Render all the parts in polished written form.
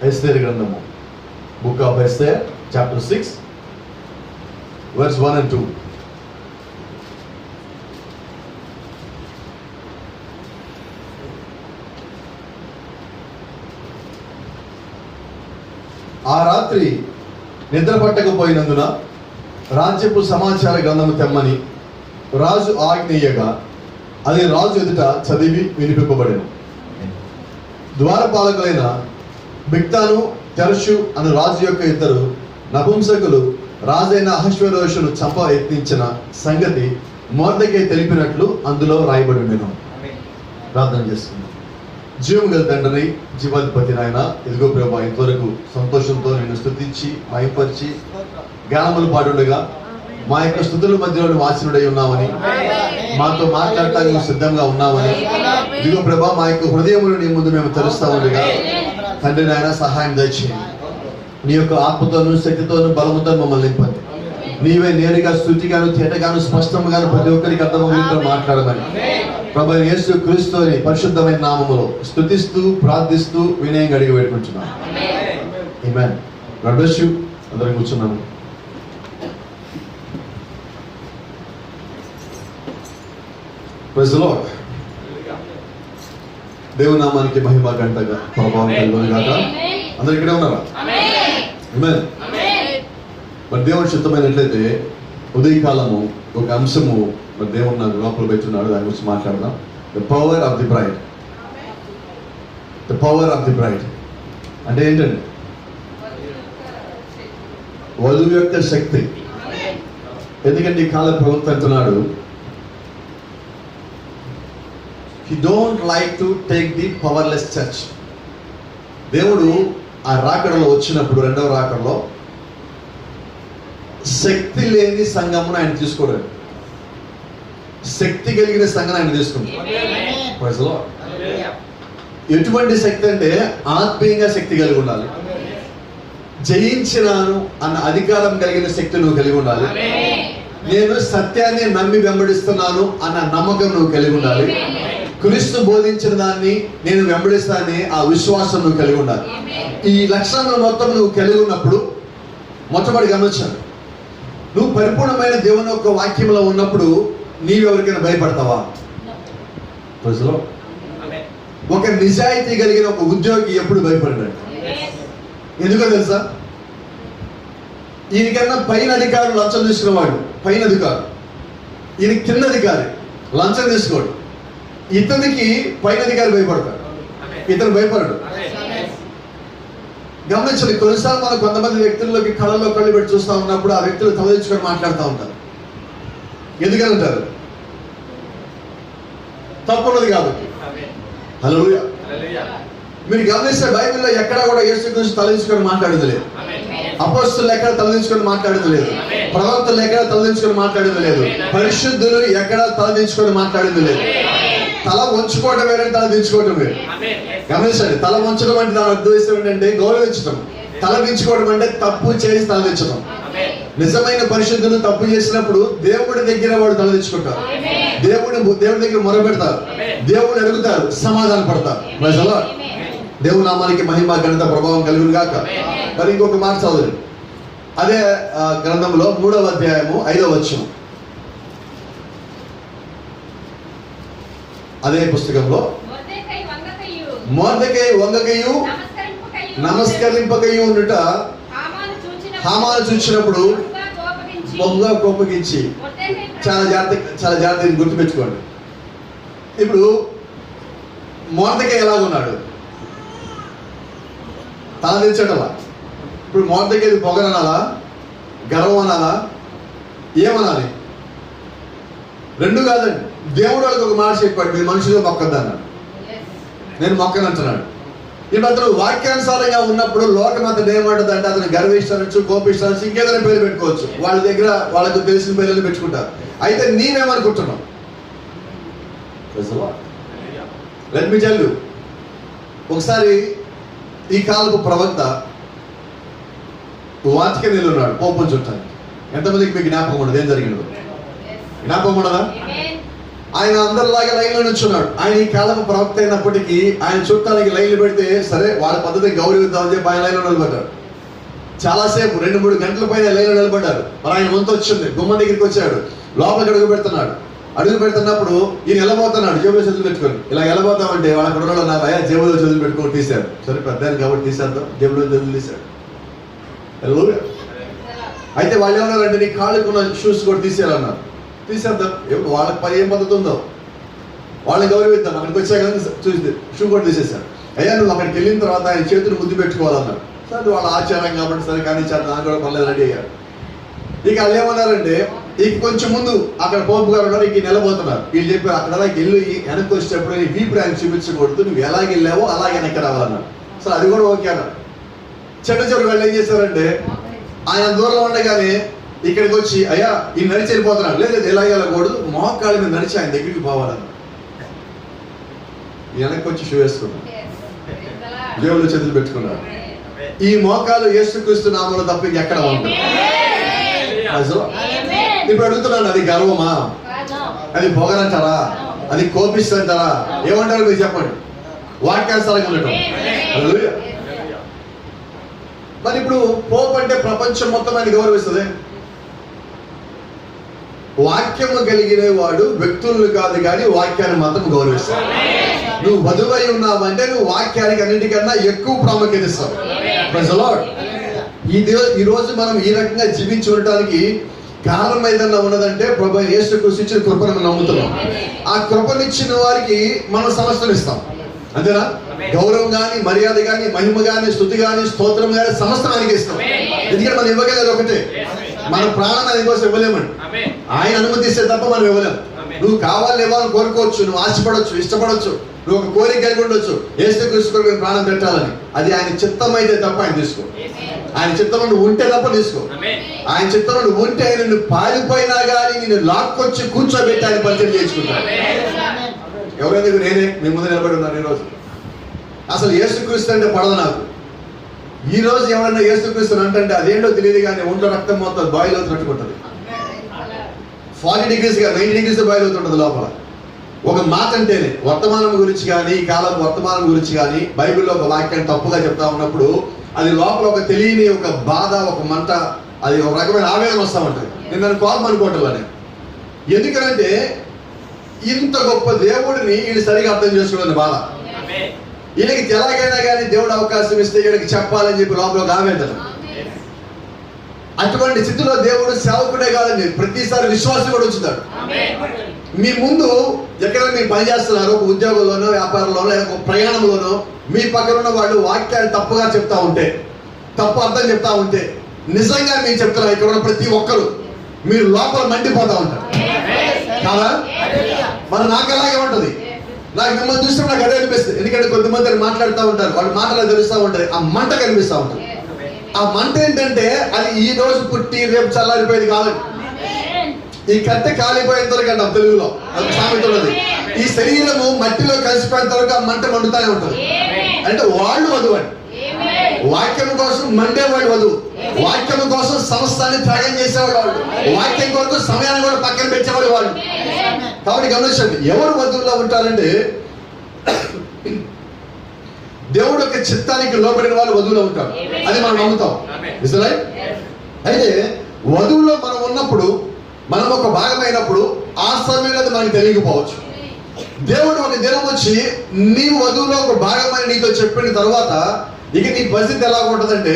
ఎస్తేరు గ్రంథము, book of Esther, chapter 6 verse 1 and 2. ఆ రాత్రి నిద్ర పట్టకపోయినందున రాజ్యపు సమాచార గ్రంథము తెమ్మని రాజు ఆజ్ఞేయగా అది రాజు ఎదుట చదివి వినిపింపబడెను. ద్వారపాలకులైన బిక్తాను, తెరషు అను రాజు యొక్క ఇద్దరు నపుంసకులు రాజైన అహష్వేరోషును చంప యత్నించిన సంగతి మొర్దెకై తెలిపినట్లు అందులో రాయబడి ఉండెను. ప్రార్థన చేస్తున్నాం. జీవము గల తండ్రి, జీవాధిపతి నాయన, ఇదిగో ప్రభా, ఇంతవరకు సంతోషంతో నిన్ను స్తుతించి మహిమపరిచి గానములు పాడుండగా మా యొక్క స్తుతుల మధ్యలో వాసనుడై ఉన్నామని, మాతో మాట్లాడటానికి సిద్ధంగా ఉన్నామని, ఇదిగో ప్రభా, మా యొక్క హృదయములు నీ ముందు మేము తెరుస్తా ఉండగా తండ్రి నాయన సహాయం దయచేయండి. నీ యొక్క ఆత్మతోను, శక్తితోను, బలముతో మమ్మల్ని నింపండి. నీవే నేరుగా స్తుతిగాను, తేటగాను, స్పష్టంగాను ప్రతి ఒక్కరికి అర్థమవుతో మాట్లాడమని ప్రభు యేసు క్రీస్తుని పరిశుద్ధమైన నామములో స్తుతిస్తూ ప్రార్థిస్తూ వినయంగా అడిగి పెట్టుకుంటున్నాం. ఆమేన్. God bless you. అందరం కూర్చున్నాము. Praise the Lord. దేవుని నామానికి మహిమ గంటగా ప్రభావం కలుగును గాక. అందరూ ఇక్కడే ఉన్నారా? ఆమేన్. మరి దేవుని చిత్తమైనట్లయితే ఉదయకాలము ఒక అంశము మరి దేవుడు నాకు లోపల పెట్టున్నాడు, దాని గురించి మాట్లాడదాం. The power of the braid. The power of the braid అంటే ఏంటండి? వధువు యొక్క శక్తి. ఎందుకంటే ఈ కాల ప్రవక్త అంటున్నాడు, he don't like to take the powerless church. దేవుడు ఆ రాకడలో వచ్చినప్పుడు, రెండవ రాకడలో శక్తి లేని సంఘమును ఆయన తీసుకోడు. శక్తి కలిగిన సంఘం ఆయన తీసుకుంటాడు. Praise the Lord. ఎటువంటి శక్తి అంటే ఆత్మీయంగా శక్తి కలిగి ఉండాలి. జయించినాను అన్న అధికారం కలిగిన శక్తి నువ్వు కలిగి ఉండాలి. నేను సత్యాన్ని నమ్మి వెంబడిస్తున్నాను అన్న నమ్మకం నువ్వు కలిగి ఉండాలి. క్రీస్తు బోధించిన దాన్ని నేను వెంబడిస్తానని ఆ విశ్వాసం నువ్వు కలిగి ఉండాలి. ఈ లక్షణాలు మొత్తం నువ్వు కలిగి ఉన్నప్పుడు మొట్టమొదటి గమనించాను, నువ్వు పరిపూర్ణమైన దేవుని యొక్క వాక్యంలో ఉన్నప్పుడు నీవెవరికైనా భయపడతావా? ఒక నిజాయితీ కలిగిన ఒక ఉద్యోగి ఎప్పుడు భయపడ్డాడు? ఎందుకో తెలుసా? ఈయనకన్నా పైన అధికారులు లంచం తీసుకునేవాడు, పైన అధికారు. ఈయన కింద అధికారి లంచం తీసుకోడు. ఇతనికి పైన అధికారి భయపడతాడు, ఇతను భయపడడు. గమనించండి, కొన్నిసార్లు మనం కొంతమంది వ్యక్తుల్లోకి కళ్ళలో కళ్ళు పెట్టి చూస్తూ ఉన్నప్పుడు ఆ వ్యక్తులు తలదించుకొని మాట్లాడుతూ ఉంటారు. ఎందుకని అంటారు? తప్పున్నది కాబట్టి. హల్లెలూయా. మీరు గమనిస్తే బైబిల్లో ఎక్కడా కూడా యేసు గురించి తలదించుకొని మాట్లాడేది లేదు. అపోస్తలులు ఎక్కడ తలదించుకొని మాట్లాడేది లేదు. ప్రవక్తలు ఎక్కడ తలదించుకొని మాట్లాడేది లేదు. పరిశుద్ధులు ఎక్కడ తలదించుకొని మాట్లాడేది లేదు. తల వంచుకోవడం వేరే, తల దించుకోవడం వేరు. గమనించండి, తల వంచడం అంటే దాని ఉద్దేశం ఏంటంటే గౌరవించడం. తల దించుకోవడం అంటే తప్పు చేసి తల దించడం. నిజమైన పరిశుద్ధులు తప్పు చేసినప్పుడు దేవుడి దగ్గర వాడు తల దించుకుంటారు. దేవుడి దగ్గర మొరపెడతారు, దేవుడిని అడుగుతారు, సమాధాన పడతారు. Praise the Lord. దేవుని నామానికి మహిమ ఘనత ప్రభావం కలుగును గాక. మరి ఇంకొక మాట చదువు. అదే గ్రంథంలో 3వ అధ్యాయము 5వ వచనం. అదే పుస్తకంలో మొర్దెకై వంగకయు నమస్కరింపకయు ఉండుట హామాను చూచినప్పుడు బొంగా కోపగించి. చాలా జాగ్రత్తగా గుర్తుపెట్టుకోండి. ఇప్పుడు మొర్దెకై ఎలాగున్నాడు? తల తెచ్చటలా. ఇప్పుడు మొర్దెకై పొగరనాలా, గర్వం అనాలా, ఏమనాలి? రెండు కాదండి. దేవుడు వాళ్ళకి ఒక మాట చెప్పాడు, మీరు మనుషులుగా మొక్కద్దు అన్నాడు. నేను మొక్కనంటున్నాడు. ఇప్పుడు అతను వాక్యానుసారంగా ఉన్నప్పుడు లోకం అతను ఏమంటుంది అంటే అతను గర్విష్టానికి, కోపిష్టానికి, ఇంకేదైనా పేరు పెట్టుకోవచ్చు. వాళ్ళ దగ్గర వాళ్ళకు తెలిసిన పేర్లను పెట్టుకుంటారు. అయితే నీవేమనుకుంటున్నావు? Let me tell you. ఒకసారి ఈ కాలపు ప్రవక్త వాటికన్ ఉన్నాడు పోపం చుట్టానికి. ఎంతమందికి మీకు జ్ఞాపకం ఉండదు ఏం జరిగిందో? జ్ఞాపకం ఉండదా? ఆయన అందరిలాగా లైన్లో నుంచున్నాడు. ఆయన ఈ కాలపు ప్రవక్త అయినప్పటికీ ఆయన చుట్టానికి లైన్లు పెడితే సరే వాళ్ళ పద్ధతిని గౌరవిద్దామని చెప్పి ఆయన లైన్లో నిలబడ్డాడు. చాలాసేపు 2-3 గంటల పైన లైన్లో నిలబడ్డారు. మరి ఆయన వంతు వచ్చింది, గుమ్మ దగ్గరికి వచ్చాడు, లోపలికి అడుగు పెడుతున్నప్పుడు ఈయన వెళ్ళబోతున్నాడు జేబులో చేతులు పెట్టుకొని. ఇలా వెళ్ళబోతామంటే వాళ్ళ కుర్రలో నా భయ జేబులో చేతులు పెట్టుకొని తీశాడు. సరే పెద్దాన్ని కాబట్టి తీసేద్దాం, జేబులో చేతులు తీశాడు. అయితే వాళ్ళు ఏమన్నారంటే నీ కాళ్ళకున్న షూస్ కూడా తీసేయాలన్నారు. తీసేద్దాం, వాళ్ళకి పని ఏం పద్ధతి ఉందో వాళ్ళని గౌరవిద్దాం. అక్కడికి వచ్చాక చూసి షూ కూడా తీసేశారు. అయ్యా నువ్వు అక్కడికి వెళ్ళిన తర్వాత ఆయన చేతులు ముద్దు పెట్టుకోవాలన్నారు. సరే వాళ్ళ ఆచారం కాబట్టి సరే కానీ దాని కూడా పర్లేదు రెడీ అయ్యారు. ఇక వాళ్ళు ఏమన్నారంటే ఇక కొంచెం ముందు అక్కడ పోపు గారు ఉన్నారు, ఇక నిలబోతున్నారు. వీళ్ళు చెప్పారు అక్కడ వెళ్ళి వెనక్కి వచ్చేటప్పుడు వీపు ర్యాంక్ చూపించకూడదు, నువ్వు ఎలాగ వెళ్ళావో అలాగే వెనక్కి రావాలన్నారు. సరే అది కూడా ఓకే అన్నారు. చివరి వాళ్ళు ఏం చేశారంటే ఆయన దూరంలో ఉండగానే ఇక్కడికి వచ్చి అయ్యా ఈ నడిచి వెళ్ళిపోతున్నాడు. లేదు ఎలాగ వెళ్ళకూడదు, మోకాళ్ళ మీద నడిచి ఆయన దగ్గరికి పోవాలన్నారు. వెనక్కి వచ్చి షూ వేసుకున్నాడు, జేబులో చేతులు పెట్టుకున్నాడు. ఈ మోకాలు యేసుక్రీస్తు నామములో తప్ప ఎక్కడ ఉంటుంది? ఇప్పుడు అడుగుతున్నాను, అది గర్వమా? అది పొగరంటారా? అది కోపిస్తుంటారా? ఏమంటారు మీరు చెప్పండి? వాక్యానుసారంగా ఉండటం. మరి ఇప్పుడు పోప్ అంటే ప్రపంచం మొత్తం ఆయన గౌరవిస్తుంది. వాక్యము కలిగిన వాడు వ్యక్తులను కాదు కానీ వాక్యాన్ని మాత్రం గౌరవిస్తాడు. నువ్వు వధువై ఉన్నావంటే నువ్వు వాక్యానికి అన్నింటికన్నా ఎక్కువ ప్రాముఖ్యత ఇస్తావు. ఈ రోజు మనం ఈ రకంగా జీవించి ఉండటానికి కారణం ఏదన్నా ఉన్నదంటే ప్రభు యేసుక్రీస్తు ఇచ్చిన కృపను మనం నమ్ముతున్నాం. ఆ కృపనిచ్చిన వారికి మనం సమస్యలు ఇస్తాం, అంతేనా? గౌరవం కానీ, మర్యాద కానీ, మహిమ కానీ, స్తుతి కానీ, స్తోత్రం కానీ సమస్తం ఆయనకి ఇస్తాం. ఎందుకంటే మనం ఇవ్వగలేదు ఒకటే, మన ప్రాణం ఆయన కోసం ఇవ్వలేమండి. ఆయన అనుమతిస్తే తప్ప మనం ఇవ్వలేము. నువ్వు కావాలని ఇవ్వాలని కోరుకోవచ్చు, నువ్వు ఆశపడవచ్చు, ఇష్టపడవచ్చు, నువ్వు ఒక కోరిక కలిగి ఉండొచ్చు, యేసుక్రీస్తు కొరకు ప్రాణం పెట్టాలని. అది ఆయన చిత్తం అయితే తప్ప ఆయన తీసుకో. ఆయన చిత్తంలో నువ్వు ఉంటే తప్ప తీసుకో. ఆయన చిత్తంలో నువ్వు ఉంటే ఆయన నువ్వు పారిపోయినా కానీ నిన్ను లాక్కొచ్చి కూర్చోబెట్టి ఆయన పరిచయం చేయించుకుంటాడు. ఎవరైనా నేనే మీ ముందు నిలబడి ఉన్నాను ఈరోజు. అసలు యేసుక్రీస్తు అంటే పడదు నాకు. ఈ రోజు ఎవరైనా యేసుక్రీస్తు అంటే అదేంటో తెలియదు కానీ ఒంట్లో రక్తం మొత్తం బాయిల్ అవుతున్నట్టుకుంటుంది. 40 degrees 90 degrees బాయిల్ అవుతుంటుంది లోపల. ఒక మాట అంటేనే వర్తమానం గురించి కానీ, ఈ కాలం వర్తమానం గురించి కానీ బైబిల్లో ఒక వాక్యాన్ని తప్పుగా చెప్తా ఉన్నప్పుడు అది లోపల ఒక తెలియని ఒక బాధ, ఒక మంట, అది ఒక రకమైన ఆవేదన వస్తూ ఉంటుంది. నేను దాన్ని కోపం అనుకోవట్లనే. ఎందుకంటే ఇంత గొప్ప దేవుడిని వీళ్ళు సరిగా అర్థం చేసుకోవాలని బాధ. వీళ్ళకి ఎలాగైనా కానీ దేవుడు అవకాశం ఇస్తే వీళ్ళకి చెప్పాలని చెప్పి లోపల ఒక ఆవేదన. అటువంటి స్థితిలో దేవుడు సేవకుడే కాదండి, ప్రతిసారి విశ్వాసం కూడా ఉంచుతాడు. మీ ముందు ఎక్కడ మీరు పని చేస్తున్నారు, ఒక ఉద్యోగంలోనో, వ్యాపారంలోనో, లేదా ఒక ప్రయాణంలోనో మీ పక్కన ఉన్న వాళ్ళు వాక్యాలు తప్పుగా చెప్తా ఉంటే, తప్పు అర్థం చెప్తా ఉంటే, నిజంగా మీరు చెప్తున్నారు ఇక్కడ ఉన్న ప్రతి ఒక్కరు మీరు లోపల మండిపోతా ఉంటారు కాదా? మరి నాకు ఎలాగే ఉంటుంది, నాకు మిమ్మల్ని చూస్తే నాకు అదే అనిపిస్తుంది. ఎందుకంటే కొంతమంది మాట్లాడుతూ ఉంటారు, వాళ్ళు మాటలు తెలుస్తూ ఉంటారు, ఆ మంట కనిపిస్తూ ఉంటుంది. ఆ మంట ఏంటంటే అది ఈ రోజు పుట్టి రేపు చల్లారిపోయేది కాదు. ఈ కట్టె కాలిపోయేంత వరకు అంటాం తెలుగులో, అది సామెత ఉన్నది. ఈ శరీరము మట్టిలో కలిసిపోయేంత వరకు ఆ మంట మండుతానే ఉంటుంది. అంటే వాళ్ళు వధువు అండి. వాక్యం కోసం మండేవాడు వధువు, వాక్యం కోసం సమస్తాన్ని త్యాగం చేసేవాడు వాళ్ళు, వాక్యం కొరకు సమయాన్ని కూడా పక్కన పెట్టేవాడు వాళ్ళు. కాబట్టి గమనించండి, ఎవరు వధువుల్లో ఉంటారంటే దేవుడు యొక్క చిత్తానికి లోబడిన వాళ్ళు వధువులో ఉంటారు. అది మనం నమ్ముతాం. అయితే వధువులో మనం ఉన్నప్పుడు, మనం ఒక భాగమైనప్పుడు ఆ సమయంలో మనకు తెలియకపోవచ్చు. దేవుడు ఒక దినం వచ్చి నీవు వధువులో ఒక భాగమని నీతో చెప్పిన తర్వాత ఇక నీ పరిస్థితి ఎలా ఉంటుందంటే,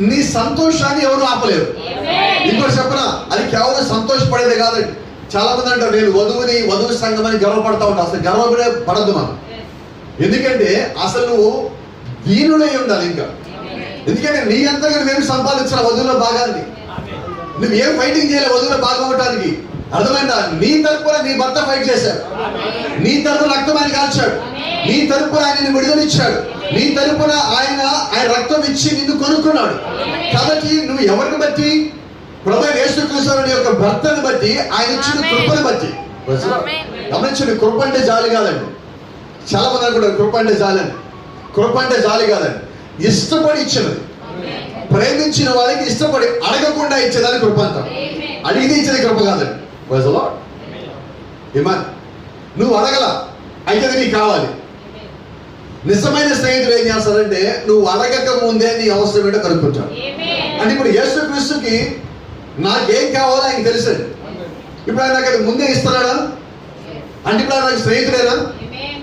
నీ సంతోషాన్ని ఎవరు ఆపలేరు. ఇంకోటి చెప్పనా, అది కేవలం సంతోషపడేది కాదండి. చాలా మంది అంటారు నేను వధువు సంఘం అని గర్వపడతా ఉంటాను. అసలు గర్వపడే పడద్దు మనం. ఎందుకంటే అసలు నువ్వు దీనుడై ఉండాలి. ఇంకా ఎందుకంటే నీ అంతగా నువ్వేమి సంపాదించిన వధువులో భాగాన్ని, నువ్వేం ఫైటింగ్ చేయలే వధువులో భాగం అవటానికి. అర్థమైందా? నీ తరపున నీ భర్త ఫైట్ చేశాడు, నీ తరపున రక్తం ఆయన కాల్చాడు, నీ తరపున ఆయన విడుదలిచ్చాడు, నీ తరపున ఆయన రక్తం ఇచ్చి నిన్ను కొనుక్కున్నాడు. కాబట్టి నువ్వు ఎవరిని బట్టి? ప్రభువైన యేసుక్రీస్తు యొక్క భర్తను బట్టి, ఆయన ఇచ్చిన కృపను బట్టి. గమనించండి, కృప అంటే జాలి కాదండి. చాలా మంది అనుకుంటారు కృప అంటే జాలండి. కృప అంటే జాలి కాదండి, ఇష్టపడి ఇచ్చినది. ప్రేమించిన వారికి ఇష్టపడి అడగకుండా ఇచ్చేదాన్ని కృప అంటాం. అడిగితే ఇచ్చేది కృప కాదండి. Praise the Lord. ఆమేన్. నువ్వు అడగల అయితే అది నీకు కావాలి. నిజమైన స్నేహితుడు ఏం చేస్తాడంటే నువ్వు అడగక ముందే నీ అవసరం ఏంటో కనుక్కుంటాడు. అంటే ఇప్పుడు యేసుక్రీస్తుకి నాకేం కావాలో ఆయనకి తెలుసండి. ఇప్పుడు ఆయన నాకు ముందే ఇస్తున్నాడా అంటే ఇప్పుడు ఆయన నాకు స్నేహితుడేనా?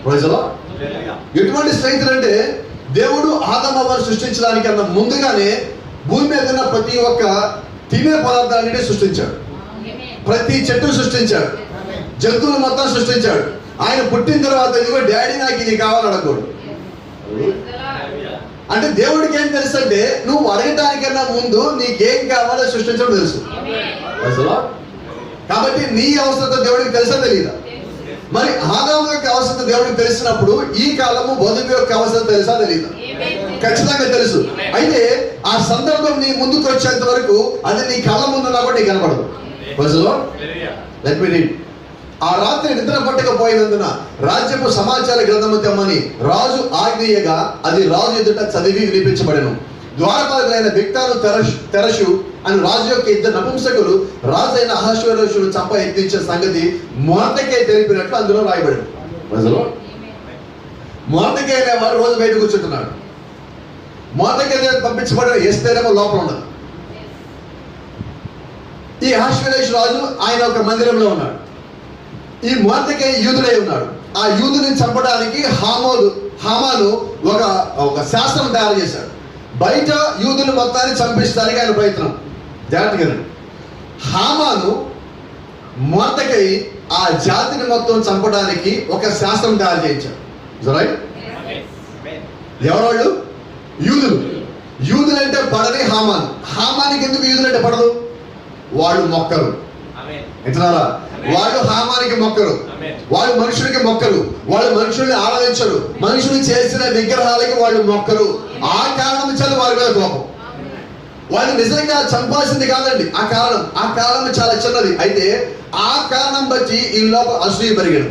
Praise the Lord. ఎటువంటి స్నేహితుడు అంటే దేవుడు ఆదామవ్వను సృష్టించడానికన్నా ముందుగానే భూమి మీద ఉన్న ప్రతి ఒక్క తినే పదార్థాలన్నీ సృష్టించాడు. ప్రతి చెట్టు సృష్టించాడు, జంతువులు మొత్తం సృష్టించాడు. ఆయన పుట్టిన తర్వాత ఇదిగో డాడీ నాకు ఇది కావాలని అడగకూడదు. అంటే దేవుడికి ఏం తెలుసు అంటే నువ్వు అడగటానికన్నా ముందు నీకేం కావాలో సృష్టించడం తెలుసు. కాబట్టి నీ అవసరత దేవుడికి తెలుసా తెలీదా? మరి ఆదాము యొక్క అవసరత దేవుడికి తెలిసినప్పుడు ఈ కాలము వధువు యొక్క అవసరం తెలుసా తెలీదా? ఖచ్చితంగా తెలుసు. అయితే ఆ సందర్భం నీ ముందుకు వచ్చేంత వరకు అది నీ కళ్ళ ముందున్నా కూడా నీకు కనపడదు. Let me read. ఆ రాత్రి నిద్ర పట్టకపోయినందున రాజ్యపు సమాచార గ్రంథము తెమ్మని రాజు ఆజ్ఞయగా అది రాజు ఎదుట చదివి వినిపించబడెను. ద్వారపాలకులైన బిక్తాను తెరషు అని రాజు యొక్క ఇద్దరు నపుంసకులు రాజు అయిన అహష్వేరోషును చంప యత్నించిన సంగతి మొర్దెకై తెలిపినట్లు అందులో రాయబడింది. మొర్దెకై అనేవాడు రోజు బయట కూర్చుంటున్నాడు. మొర్దెకై పంపించబడిన ఎస్తేరేమో లోపల ఉండదు. ఈ అహష్వేరోషు రాజు ఆయన ఒక మందిరంలో ఉన్నాడు. ఈ మొర్దెకై యూదుడై ఉన్నాడు. ఆ యూదుని చంపడానికి హామాను ఒక శాస్త్రం తయారు చేశాడు. బయట యూదులు మొత్తాన్ని చంపించడానికి ఆయన ప్రయత్నం. జాగ్రత్తగా హామాను మొర్దెకై ఆ జాతిని మొత్తం చంపడానికి ఒక శాస్త్రం తయారు చేయించాడు. రైట్? ఎవరోళ్ళు? యూదులు. యూదులంటే పడని హామానికి ఎందుకు యూదులంటే పడదు? వాళ్ళు మొక్కరు. ఎంతనారా? వాళ్ళు హామానికి మొక్కరు, వాళ్ళు మనుషులకి మొక్కరు, వాళ్ళు మనుషుల్ని ఆరాధించరు, మనుషులు చేసిన విగ్రహాలకి వాళ్ళు మొక్కరు. ఆ కారణం చేత వారి మీద కోపం. వాళ్ళు నిజంగా చంపాల్సింది కాదండి. ఆ కారణం చాలా చిన్నది. అయితే ఆ కారణం బట్టి ఈ లోపల అసూయ పెరిగాడు.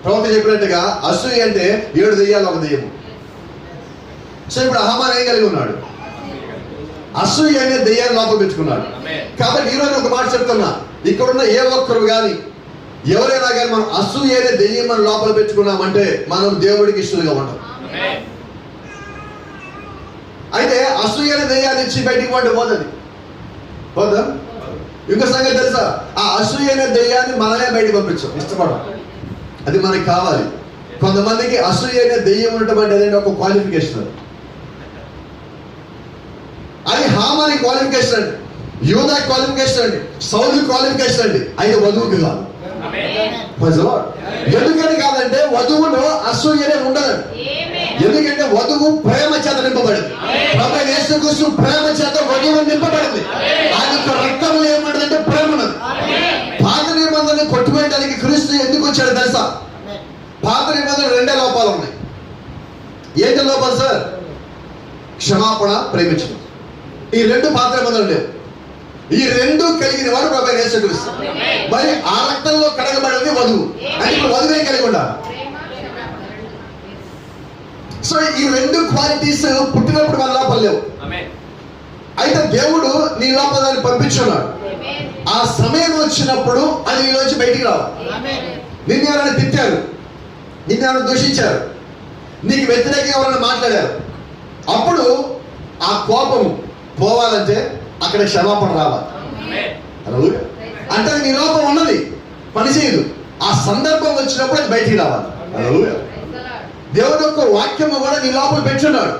ప్రవక్త చెప్పినట్టుగా అసూయ అంటే 7 దెయ్యాలు ఒక దెయ్యము. సో ఇప్పుడు హామాన్ ఏం కలిగి ఉన్నాడు? అసూయ అనే దెయ్యాన్ని లోపల పెంచుకున్నాడు. కాబట్టి ఈరోజు ఒక మాట చెప్తున్నా, ఇక్కడున్న ఏ ఒక్కరు కానీ ఎవరైనా కానీ మనం అసూయ అనే దెయ్యం మనం లోపల పెంచుకున్నామంటే మనం దేవుడికి ఇష్టలుగా ఉంటాం. అయితే అసూయ అనే దెయ్యాన్ని ఇచ్చి బయటికి పోతుంది పోదా? ఇంకో సంగతి తెలుసా? ఆ అసూయ అనే దెయ్యాన్ని మనమే బయటకు పంపించాం. ఇష్టపడం అది మనకి కావాలి. కొంతమందికి అసూయ అనే దెయ్యం ఉండటం అంటే అదే ఒక క్వాలిఫికేషన్. అది హామాని క్వాలిఫికేషన్ అండి, యూదా క్వాలిఫికేషన్ అండి, సౌలు క్వాలిఫికేషన్ అండి. అయితే వధువుకి కాదు. ఎందుకని కాదంటే వధువులో అసూయనే ఉండదండి. ఎందుకంటే వధువు ప్రేమ చేత నింపబడింది. ప్రభు యేసుక్రీస్తు ప్రేమ చేత వధువు నింపబడింది. ఆయన యొక్క రక్తంలో ఏమంటదంటే ప్రేమ ఉన్నది. పాత నిబంధనని కొట్టుకోవడానికి క్రీస్తు ఎందుకు వచ్చాడు తెలుసా? పాత నిబంధన 2 లోపాలు ఉన్నాయి. ఏంటి లోపాలు సార్? క్షమాపణ, ప్రేమించడం. ఈ 2 పాత నిబంధనలు లేవు. ఈ 2 కలిగిన వాడు ప్రభు యేసుక్రీస్తు. మరి ఆ రక్తంలో కడగబడింది వధువు. అంటే ఇప్పుడు వధువే కలిగి ఉండాలి. సో ఈ 2 క్వాలిటీస్ పుట్టినప్పుడు మన లోపల లేవు. అయితే దేవుడు నీ లోపల దాన్ని పంపించున్నాడు. ఆ సమయం వచ్చినప్పుడు అది నీలోంచి బయటికి రావాలి. నిన్ను ఎవరైనా తిట్టారు, నిన్ను ఎవరైనా దూషించారు, నీకు వ్యతిరేకంగా ఎవరైనా మాట్లాడారు, అప్పుడు ఆ కోపం పోవాలంటే అక్కడ క్షమాపణ రావాలి. అంటే నీ లోపం ఉన్నది, పనిచేయదు. ఆ సందర్భం వచ్చినప్పుడు అది బయటికి రావాలి. దేవుని యొక్క వాక్యము కూడా నీ లోపల పెంచున్నాడు.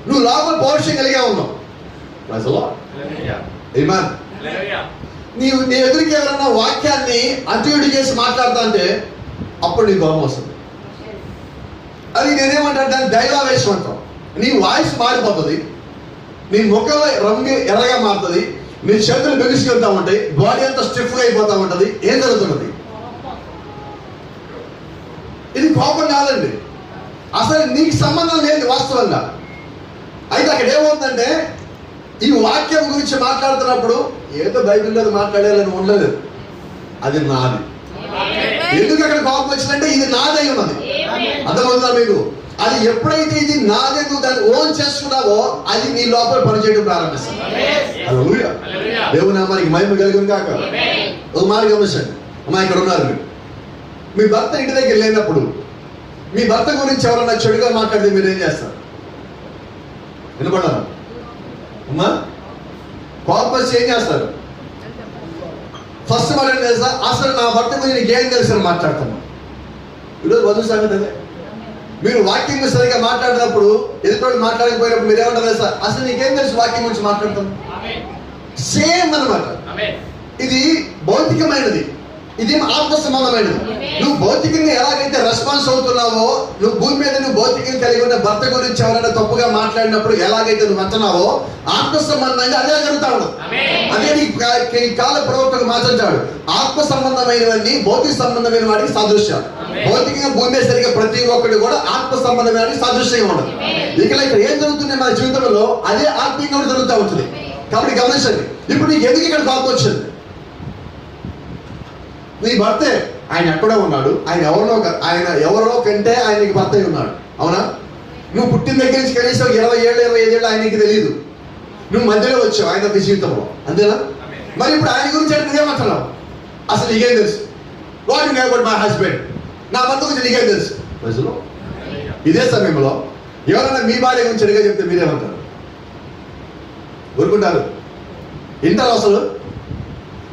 నువ్వు లోపల పౌరుషం కలిగే ఉన్నావు. నీ ఎదురికి ఎవరన్నా వాక్యాన్ని అటు ఇటు చేసి మాట్లాడతా అంటే అప్పుడు నీ కోపం వస్తుంది. అది నేనేమంటా దాన్ని దైవావేశం అంటాం. నీ వాయిస్ మారిపోతుంది, నీ ముఖంలో రంగు ఎర్రగా మారుతుంది, నీ చేతులు బిగుసుకెళ్తా ఉంటాయి, బాడీ అంతా స్టిఫ్గా అయిపోతా ఉంటుంది. ఏం జరుగుతున్నది? ఇది కోపం కాదండి, అసలు నీకు సంబంధం లేదు వాస్తవంగా. అయితే అక్కడ ఏమవుతుందంటే ఈ వాక్యం గురించి మాట్లాడుతున్నప్పుడు ఏదో బైబిల్ మీద మాట్లాడాలని ఉండలేదు, అది నాది. ఎందుకు అక్కడ కోపం వచ్చిందంటే ఇది నాదై ఉన్నది. అర్థమవుతుందా మీకు? అది ఎప్పుడైతే ఇది నాదే నువ్వు దాన్ని ఓన్ చేసుకున్నావో అది నీ లోపల పనిచేయడం ప్రారంభిస్తుంది. హల్లెలూయా. దేవుని నామానికి మహిమ కలుగును కాక. ఒక మాట గమనించండి అమ్మా, ఇక్కడ ఉన్నారు మీరు. మీ భర్త ఇంటి దగ్గర లేనప్పుడు మీ భర్త గురించి ఎవరన్నా చెడుగా మాట్లాడితే మీరు ఏం చేస్తారు? వినపడ్డారా అమ్మా? కోపం ఏం చేస్తారు? ఫస్ట్ మాట ఏం తెలుసా? అసలు నా భర్త గురించి నీకేం తెలుసు అని మాట్లాడతాను. ఈరోజు వధువు సంగతి అదే. మీరు వాక్యం సరిగా మాట్లాడినప్పుడు ఎదుటి మాట్లాడకపోయినప్పుడు మీరు ఏమంటారు తెలుసా? అసలు నీకేం తెలుసు వాక్యం గురించి మాట్లాడతాం. సేమ్ అన్నమాట. ఇది భౌతికమైనది, ఇది ఆత్మ సంబంధమైనది. నువ్వు భౌతికంగా ఎలాగైతే రెస్పాన్స్ అవుతున్నావో, నువ్వు భూమి మీద నువ్వు భౌతికంగా కలిగి ఉన్న భర్త గురించి ఎవరైనా తప్పుగా మాట్లాడినప్పుడు ఎలాగైతే నువ్వు అంటున్నావో, ఆత్మ సంబంధంగా అదే జరుగుతా ఉండదు. అదే నీ కాల ప్రవక్తకు మాట్లాడాడు. ఆత్మ సంబంధమైనవన్నీ భౌతిక సంబంధమైన వాటికి సాదృశ్యాలు. భౌతికంగా భూమి మీద సరిగా ప్రతి ఒక్కటి కూడా ఆత్మ సంబంధమైన వాటికి సాదృశ్యంగా ఉండదు. ఇక్కడ ఏం జరుగుతుంది మన జీవితంలో అదే ఆత్మీయంగా కూడా జరుగుతూ ఉంటుంది. కాబట్టి గమనించండి. ఇప్పుడు నీకు ఎందుకు ఇక్కడ కోపం వచ్చింది? నీ భర్తే, ఆయన ఎక్కడో ఉన్నాడు. ఆయన ఎవరో కంటే ఆయన నీకు భర్త ఉన్నాడు. అవునా? నువ్వు పుట్టిన దగ్గర నుంచి కనీసం 20 ఏళ్ళు 25 ఏళ్ళు ఆయనకి తెలియదు. నువ్వు మధ్యలో వచ్చావు ఆయన జీవితంలో, అంతేనా? మరి ఇప్పుడు ఆయన గురించి అంటే నువ్వేమంటున్నావు? అసలు నీకేం తెలుసు? What you know about my husband? నా భర్త గురించి నీకేం తెలుసు? ప్రజలు ఇదే సమయంలో ఎవరైనా మీ భార్య గురించి చెడుగా చెప్తే మీరేమంటారు? ఊరుకుంటారు? ఇంటారు అసలు?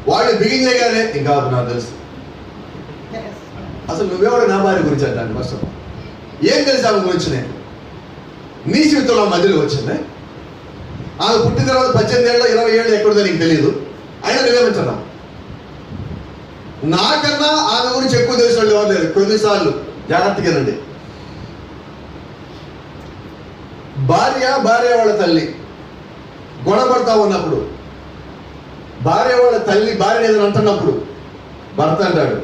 వాళ్ళు బిగిన్ చేయగానే ఇంకా నాకు తెలుసు. అసలు నువ్వెవడు నా భార్య గురించి అంటాను? ఫస్ట్ ఆఫ్ ఆల్ ఏం తెలుసు ఆమె గురించి? నేను నీ జీవితంలో మధ్యలో వచ్చింది. ఆమె పుట్టిన తర్వాత 18 ఏళ్ళు 20 ఏళ్ళు ఎక్కడుందో నీకు తెలియదు. అయినా నువ్వేమంటున్నావు? నాకన్నా ఆమె గురించి ఎక్కువ తెలిసిన వాళ్ళు ఎవరు లేరు. కొన్నిసార్లు జాగ్రత్తగా రండి. భార్య వాళ్ళ తల్లి గొడవపడతా ఉన్నప్పుడు, భార్య వాళ్ళ తల్లి భార్యని ఏదైనా అంటున్నప్పుడు భర్త అంటాడు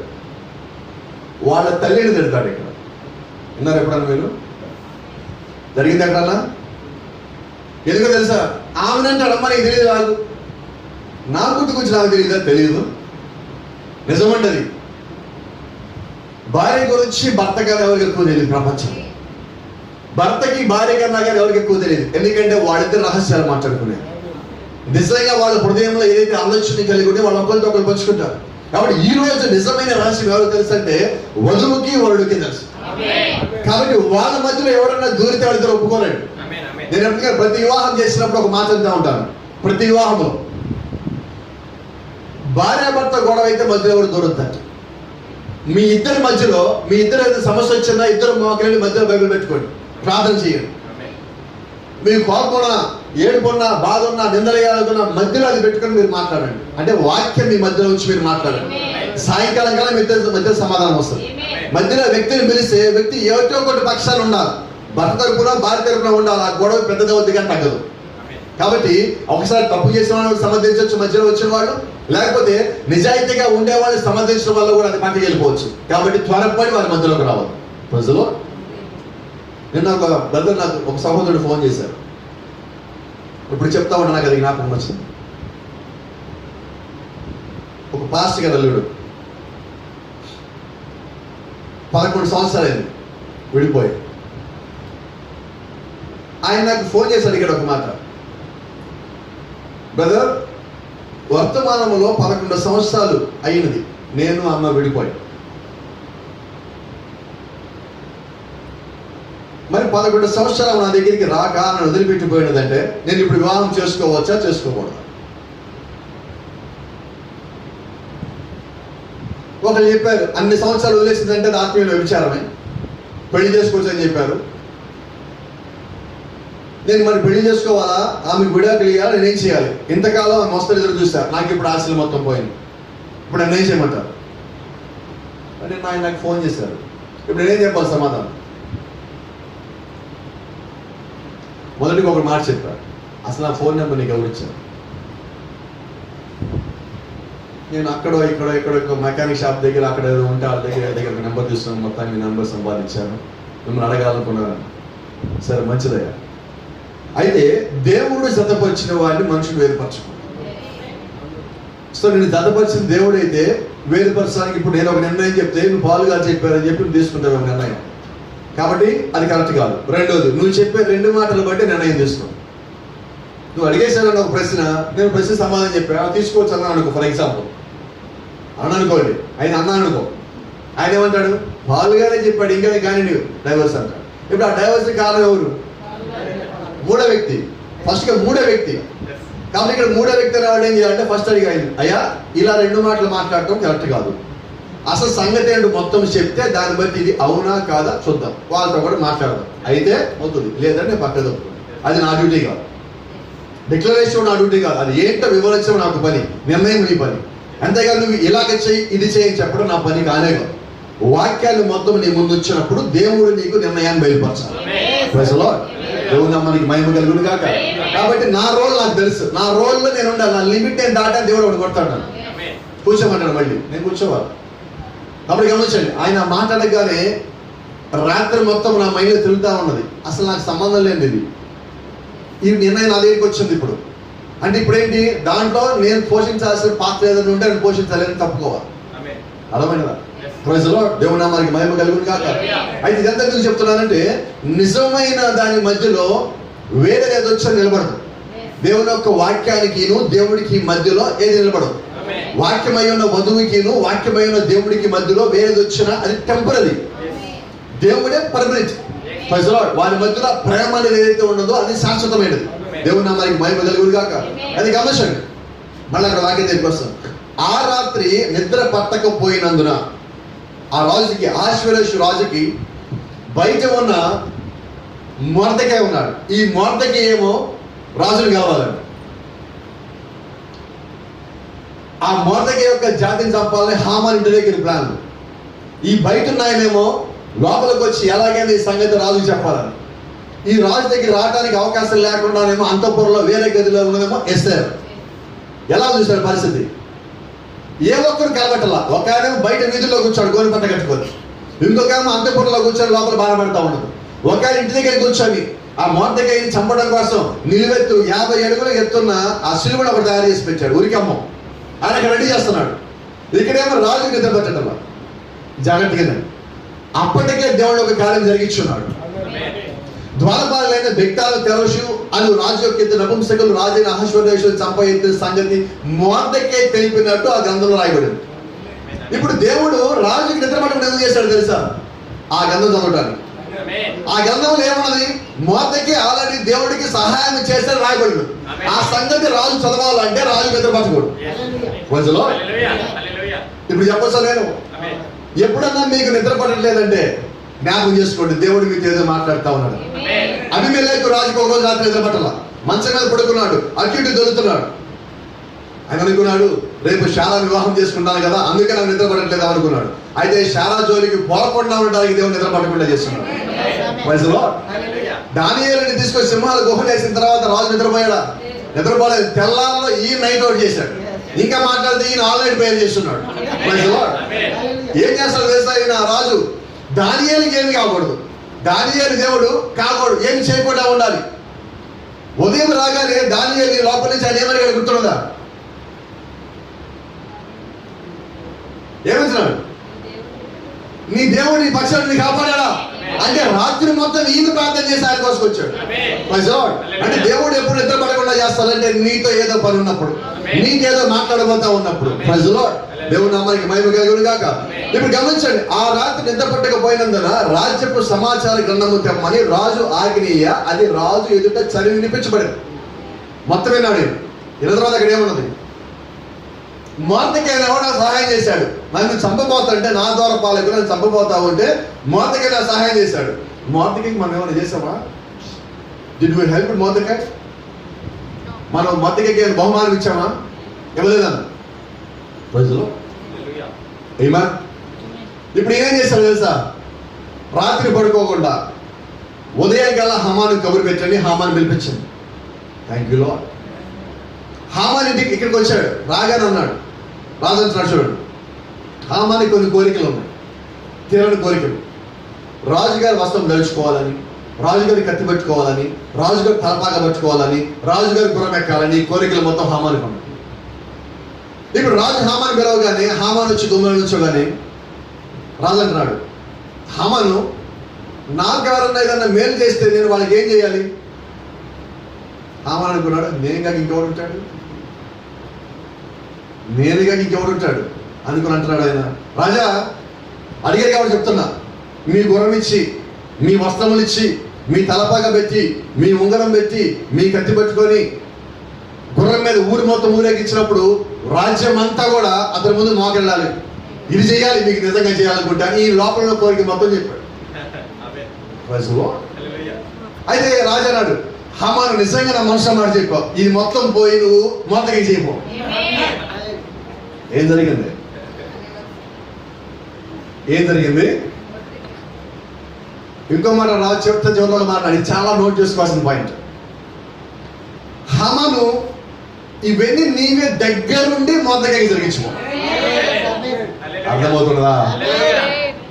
వాళ్ళ తల్లిని తిడతాడు. ఇక్కడ విన్నారు ఎప్పుడన్నా మీరు? జరిగింది ఎక్కడన్నా? ఎందుకో తెలుసా? ఆమెనంటాడు అమ్మ నీకు తెలియదు కాదు, నా పుట్టు గురించి నాకు తెలియదా? తెలియదు. నిజమంటది. భార్య గురించి భర్త కన్నా ఎవరికి ఎక్కువ తెలియదు ప్రపంచంలో. భర్తకి భార్య కన్నా కానీ ఎవరికి ఎక్కువ తెలియదు. ఎందుకంటే వాళ్ళిద్దరు రహస్యాలు మాట్లాడుకునేది. నిజంగా వాళ్ళ హృదయంలో ఏదైతే ఆలోచన కలిగి ఉంటే వాళ్ళు ఒకరితో ఒకరు పంచుకుంటారు. కాబట్టి ఈ రోజు నిజమైన రహస్యం ఎవరు తెలుసు అంటే వధువుకి వరుడికి తెలుసు. కాబట్టి వాళ్ళ మధ్యలో ఎవరన్నా దూరితే వాళ్ళిద్దరు ఒప్పుకోలేడు. నేను ఎప్పటికీ ప్రతి వివాహం చేసినప్పుడు ఒక మాట అంటూ ఉంటాను. ప్రతి వివాహంలో భార్యాభర్త గొడవ అయితే మధ్యలో ఎవరు దూరొద్దంట. మీ ఇద్దరి మధ్యలో మీ ఇద్దరు ఏదైనా సమస్య వచ్చిందా ఇద్దరు మోకరిని మధ్యలో బైబిల్ పెట్టుకోండి, ప్రార్థన చేయండి. మీరు కోపమున్నా ఏడుపున్నా బాధ ఉన్నా నిందలేయాలనుకున్నా మధ్యలో అది పెట్టుకొని మీరు మాట్లాడండి. అంటే వాక్యం మీ మధ్యలో ఉంచి మీరు మాట్లాడండి. సాయంకాలం కల్లా మీ మధ్య సమాధానం వస్తుంది. మధ్యలో వ్యక్తిని పిలిస్తే వ్యక్తి ఏటో ఒకటి పక్షాలు ఉండాలి. భర్త తరపున భార్య తరపున ఉండాలి. ఆ గొడవ పెద్దది అవుద్ది కానీ తగ్గదు. కాబట్టి ఒకసారి తప్పు చేసిన వాళ్ళు సమర్థించవచ్చు మధ్యలో వచ్చిన వాళ్ళు, లేకపోతే నిజాయితీగా ఉండేవాళ్ళు సమర్థించడం వల్ల కూడా అది పక్కకి వెళ్ళిపోవచ్చు. కాబట్టి త్వరపడి వారి మధ్యలోకి రావాలి. ప్రజలు నిన్న ఒక బ్రదర్ నాకు ఒక సహోదరుడు ఫోన్ చేశారు. ఇప్పుడు చెప్తా ఉన్నా నాకు అది జ్ఞాపకం వచ్చింది. ఒక పాస్టర్ గారు అల్లుడు 11 సంవత్సరాలైంది విడిపోయి. ఆయన నాకు ఫోన్ చేశాడు ఇక్కడ ఒక మాట, బ్రదర్ వర్తమానంలో 11 సంవత్సరాలు అయినది నేను అమ్మ విడిపోయి. మరి 11 సంవత్సరాలు నా దగ్గరికి రాక నన్ను వదిలిపెట్టిపోయినదంటే నేను ఇప్పుడు వివాహం చేసుకోవచ్చా చేసుకోకూడదా? ఒకరు చెప్పారు అన్ని సంవత్సరాలు వదిలేసిందంటే అది ఆత్మీయ వ్యభిచారమే, పెళ్లి చేసుకోవచ్చు అని చెప్పారు. నేను మరి పెళ్లి చేసుకోవాలా, ఆమెకు విడాకులు ఇవ్వాలి, నేనేం చేయాలి? ఇంతకాలం ఆమె మస్తు ఎదురు చూశారు. నాకు ఇప్పుడు ఆశలు మొత్తం పోయింది. ఇప్పుడు నన్ను ఏం చేయమంటారు అంటే ఆయన నాకు ఫోన్ చేశారు. ఇప్పుడు నేనేం చెప్పాలి సమాధానం? మొదటికి ఒక మాట చెప్పారు, అసలు నా ఫోన్ నెంబర్ నీకు ఎవరు ఇచ్చారు? నేను అక్కడో ఇక్కడో మెకానిక్ షాప్ దగ్గర అక్కడ ఏదో ఉంటే వాళ్ళ దగ్గర నెంబర్ తీసుకున్నాను, మొత్తాన్ని మీ నెంబర్ సంపాదించాను, మిమ్మల్ని అడగాలనుకున్నాను. సరే మంచిదయ్యా. అయితే దేవుడు జతపరిచిన వాడిని మనుషులు వేరుపరచుకున్నాడు. సో నేను జతపరిచిన దేవుడు అయితే వేరుపరచడానికి ఇప్పుడు నేను ఒక నిర్ణయం చెప్తే నువ్వు పాలుగా చెప్పారని చెప్పి నువ్వు తీసుకుంటావు నిర్ణయం. కాబట్టి అది కరెక్ట్ కాదు. రెండోది, నువ్వు చెప్పే 2 మాటలు బట్టి నిర్ణయం తీసుకో. నువ్వు అడిగేశాను ఒక ప్రశ్న, నేను ప్రశ్న సమాధానం చెప్పా, తీసుకోవచ్చు అన్నా అనుకో. ఫర్ ఎగ్జాంపుల్ అనుకోండి, ఆయన అన్నా అనుకో, ఆయన ఏమంటాడు? పాలుగానే చెప్పాడు, ఇంకా కానీ నువ్వు డైవర్స్ అంటాడు. ఇప్పుడు ఆ డైవర్స్ కారణం ఎవరు? మూడో వ్యక్తి. ఫస్ట్గా మూడో వ్యక్తి. కాబట్టి ఇక్కడ మూడో వ్యక్తి రావడం ఏం చేయాలంటే, ఫస్ట్ అడిగాను, అయ్యా ఇలా 2 మాటలు మాట్లాడటం కరెక్ట్ కాదు, అసలు సంగతి ఏంటో మొత్తం చెప్తే దాన్ని బట్టి ఇది అవునా కాదా చూద్దాం, వాళ్ళతో కూడా మాట్లాడదాం. అయితే అవుతుంది, లేదంటే నేను పక్కన తప్పుతుంది. అది నా డ్యూటీ కాదు, డిక్లరేషన్ నా డ్యూటీ కాదు, అది ఏంటో వివరించడం నాకు పని, నిర్ణయం నీ పని. అంతేగాని నువ్వు ఇలాగ చెయ్యి ఇది చేయని చెప్పడం నా పని కానే కాదు. వాక్యాలు మొత్తం నీ ముందు వచ్చినప్పుడు దేవుడు నీకు నిర్ణయాన్ని బయలుపరచాలి. దేవుడు మనకి మహిమ కలుగును కాక. కాబట్టి నా రోల్ నాకు తెలుసు, నా రోల్లో నేను ఉండాలి, నా లిమిట్ నేను దాటాను. దేవుడు ఒకటి కొడతాడు, కూర్చోమంటాడు, మళ్ళీ నేను కూర్చోవాలి. కాబట్టి గమనించండి, ఆయన మాట్లాడగానే రాత్రి మొత్తం నా మైండ్లో తిరుగుతూ ఉన్నది, అసలు నాకు సంబంధం లేనిది ఈ నిర్ణయం నా దగ్గరికి వచ్చింది. ఇప్పుడు అంటే ఇప్పుడు ఏంటి, దాంట్లో నేను పోషించాల్సిన పాత్ర ఏదైనా ఉంటే నేను పోషించాలని తప్పుకోవాలి. అర్థమైనదా? ప్రజలో దేవుడు నామానికి మహిమ కలుగును కాక. అయితే ఇదంతా ఎందుకు చెప్తున్నానంటే, నిజమైన దాని మధ్యలో వేరే ఏది వచ్చి నిలబడదు. దేవుని యొక్క వాక్యానికిను దేవుడికి మధ్యలో ఏది నిలబడదు. వాక్యమై ఉన్న వధువుకిను వాక్యమై ఉన్న దేవుడికి మధ్యలో వేరేది వచ్చినా అది టెంపరీ, దేవుడే పర్మనెంట్. ప్రజలో వారి మధ్యలో ప్రేమ అనేది ఏదైతే ఉన్నదో అది శాశ్వతమైనది. దేవుని నామానికి మహిమ కలుగును కాక. అది గమనించండి, మళ్ళీ అక్కడ వాక్యం దగ్గరికి వస్తాం. ఆ రాత్రి నిద్ర పట్టకపోయినందున ఆ రాజుకి, అహష్వేరోషు రాజుకి బయట ఉన్న మొర్దెకై ఉన్నాడు. ఈ మొర్దెకై ఏమో రాజును కావాలండి. ఆ మొర్దెకై యొక్క జాతిని చంపాలని హామాన్ ఇంటి దగ్గర ప్లాన్. ఈ బయట ఉన్న ఆయనేమో లోపలికి వచ్చి ఎలాగైనా ఈ సంగతి రాజుకి చెప్పాలని. ఈ రాజు దగ్గర రావడానికి అవకాశం లేకుండానేమో అంతఃపురంలో వేరే గదిలో ఉన్నదేమో ఎస్తేర్. ఎలా చూశారు పరిస్థితి? ఏ ఒక్కరు కలబెట్టాల. ఒక ఆయన బయట వీధుల్లో కూర్చోడు గోని పట్ట కట్టుకొని, ఇంకొక ఆయన అంతఃపురంలో కూర్చొని లోపల బాధపడతా ఉండదు. ఒక ఆయన ఇంటి దగ్గర కూర్చొని ఆ మొర్దెకైని చంపడం కోసం నిలువెత్తు 50 అడుగులు ఎత్తున్న ఆ సిలువను ఒకటి తయారు చేసి పెట్టాడు. ఊరికమ్మో ఆయన అక్కడ రెడీ చేస్తున్నాడు. ఇక్కడేమో రాజు నిద్ర పెట్టడం జాగ్రత్తగా. అప్పటికే దేవుడు ఒక కార్యం జరిగించున్నాడు. ద్వారపాలైన బిగ్తాలు తెరషు అను రాజు యొక్క ఇద్దరు నపుంసకులు రాజైన అహష్వేరోషును చంప ఎత్తిన సంగతి మొర్దెకై తెలిపినట్టు ఆ గ్రంథంలో రాయబడింది. ఇప్పుడు దేవుడు రాజుకి నిద్రపట్టడం ఎందుకు చేశాడు తెలుసా? ఆ గ్రంథం చదవడానికి. ఆ గ్రంథంలో ఏమన్నది? మొర్దెకై ఆల్రెడీ దేవుడికి సహాయం చేశాడు రాయబడింది. ఆ సంగతి రాజు చదవాలంటే రాజు నిద్రపట్టకూడదు. ప్రజలో ఇప్పుడు చెప్పొచ్చా నేను, ఎప్పుడన్నా మీకు నిద్ర పట్టట్లేదంటే జ్ఞాపకం చేసుకోండి, దేవుడు మీతో ఏదో మాట్లాడుతూ ఉన్నాడు. అబీమెలెకు రాజుకు ఒక రోజు రాత్రి నిద్ర పట్టల, మంచం మీద పడుకున్నాడు, అటు ఇటు దొరుకుతున్నాడు. ఆయన అనుకున్నాడు, రేపు శారా వివాహం చేసుకుంటాను కదా, అందుకే నాకు నిద్ర పడట్లేదు అనుకున్నాడు. అయితే శారా జోలికి పోకుండా ఉండడానికి దేవుడు నిద్ర పట్టకుండా చేస్తున్నాడు. వయసులో దానియేలుని తీసుకొని సింహాల గుహలు వేసిన తర్వాత రాజు నిద్రపోయాడా? నిద్రపోలేదు. తెల్లారిలో ఈ నైట్ అవుట్ చేశాడు. ఇంకా మాట్లాడితే ఈయన ఆల్రెడీ ప్రేయర్ చేస్తున్నాడు. వయసులో ఏం చేస్తాడు తెలుసా? ఈయన రాజు దానియేలుకి ఏమి కాకూడదు, దానియేలు దేవుడు కాకూడదు, ఏమి చేయకుండా ఉండాలి. ఉదయం రాగానే దానియేలు లోపల నుంచి ఆయన ఏమని గుర్తున్నదా? ఏమంటున్నాడు? నీ దేవుడు నీ పక్షాన్ని కాపాడా అంటే రాత్రి మొత్తం ఈయన ప్రార్థన చేసి ఆయన కోసుకొచ్చాడు. అంటే దేవుడు ఎప్పుడు నిద్ర పడకుండా చేస్తాడంటే నీతో ఏదో పని ఉన్నప్పుడు, నీకేదో మాట్లాడబోతా ఉన్నప్పుడు. ప్రజలో దేవుడు నామానికి మహిమ కలుగును గాక. ఇప్పుడు గమనించండి, ఆ రాత్రి నిద్ర పట్టకపోయినందున రాజ్యపు సమాచార గ్రంథము తెమ్మని రాజు ఆజ్ఞేయ, అది రాజు ఎదుట చదివి వినిపించబడింది. మొత్తం విన్నాడు. ఈయన తర్వాత అక్కడ ఏమన్నది? మొర్దెకై ఎవడో సహాయం చేశాడు, నన్ను చంపబోతాడంటే నా ద్వారా పాలకు నన్ను చంపబోతావు అంటే మొర్దెకై నాకు సహాయం చేశాడు. మొర్దెకైకి మనం ఏమైనా చేసామా? Did we help Mordecai? మనం మొర్దెకైకి ఏమైనా బహుమానం ఇచ్చామా? ఇవ్వలేదన్న ప్రజలు. ఏమా ఇప్పుడు ఏం చేశాడు తెలుసా? రాత్రి పడుకోకుండా ఉదయం కల్లా హామాను కబురు పెట్టండి, హామాను పిలిపించండి. Thank you Lord. హామాన్ ఇంటికి ఇక్కడికి వచ్చాడు. రాగానే అన్నాడు, రాజు అంటున్నాడు చూడండి, హామానికి కొన్ని కోరికలు ఉన్నాయి, తీరని కోరికలు. రాజుగారి వస్త్రం ధరించుకోవాలని, రాజుగారి కత్తి పెట్టుకోవాలని, రాజుగారి తలపాగా పట్టుకోవాలని, రాజుగారి గుర్రం ఎక్కాలని కోరికలు మొత్తం హామానికి ఉన్నాయి. ఇప్పుడు రాజు హామాను పిలవగానే హామాను వచ్చి గుమ్మలో నుంచోగానే రాజు అంటున్నాడు, హామాను నాకు ఎవరన్నా ఏదన్నా మేలు చేస్తే నేను వాళ్ళకి ఏం చేయాలి? హామాను అనుకున్నాడు, నేను కాక ఇంకెవడు ఉంటాడు, నేను కాక ఇంకెవడు ఉంటాడు అనుకుని అంటున్నాడు ఆయన. రాజా అడిగారు కాబట్టి చెప్తున్నా, మీ గుర్రం ఇచ్చి, మీ వస్త్రములు ఇచ్చి, మీ తలపాగా పెట్టి, మీ ఉంగరం పెట్టి, మీ కత్తి పట్టుకొని గుర్రం మీద ఊరి మొత్తం ఊరేగించినప్పుడు రాజ్యం అంతా కూడా అతని ముందు మోకెళ్ళాలి. ఇది చేయాలి, మీకు నిజంగా చేయాలనుకుంటా ఈ లోపల కోరిక మొత్తం చెప్పాడు. అయితే రాజు అన్నాడు, హామాను నిజంగా నా మనసు మాట చెప్పావు, ఇది మొత్తం పోయి నువ్వు మొదటికి చేయపో. ఏం జరిగింది? ఇంకో మాట రాజు చెప్తే చివరిలో మాట్లాడి చాలా నోట్ చేసుకోవాల్సిన పాయింట్. హామాను ఇవన్నీ నీవే దగ్గరుండి మొదటికి జరిగించుకో. అర్థమవుతుందా?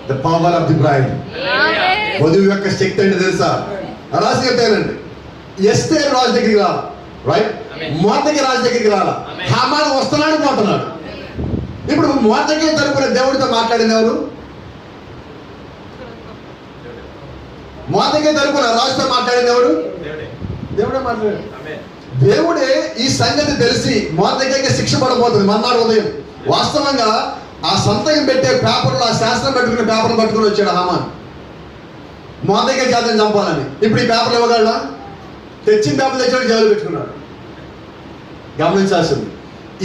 The power of the braid. వధువు యొక్క శక్తి అంటే తెలుసా? రాసి చెప్తానండి, ఎస్తేరు రాజు దగ్గరికి రాల, రైట్? మొదటికి రాజు దగ్గరికి రాల, హామాను వస్తున్నాడు పోతున్నాడు. ఇప్పుడు మొదటికి తరపున దేవుడితో మాట్లాడింది ఎవరు? మొదటికి తరపున రాజుతో మాట్లాడింది ఎవరు? దేవుడే మాట్లాడాడు. దేవుడే ఈ సంగతి తెలిసి మొదటికి శిక్ష పడబోతుంది మన్నాడు ఉదయం. వాస్తవంగా ఆ సంతకం పెట్టే పేపర్లో, ఆ శాస్త్రం పెట్టుకునే పేపర్లు పట్టుకుని వచ్చాడు హామాను మొదటిగా జాతని చంపాలని. ఇప్పుడు ఈ పేపర్లు ఇవ్వగలరా? తెచ్చిన పేపర్లు తెచ్చాడు, జైలు పెట్టుకున్నాడు. గమనించాల్సింది,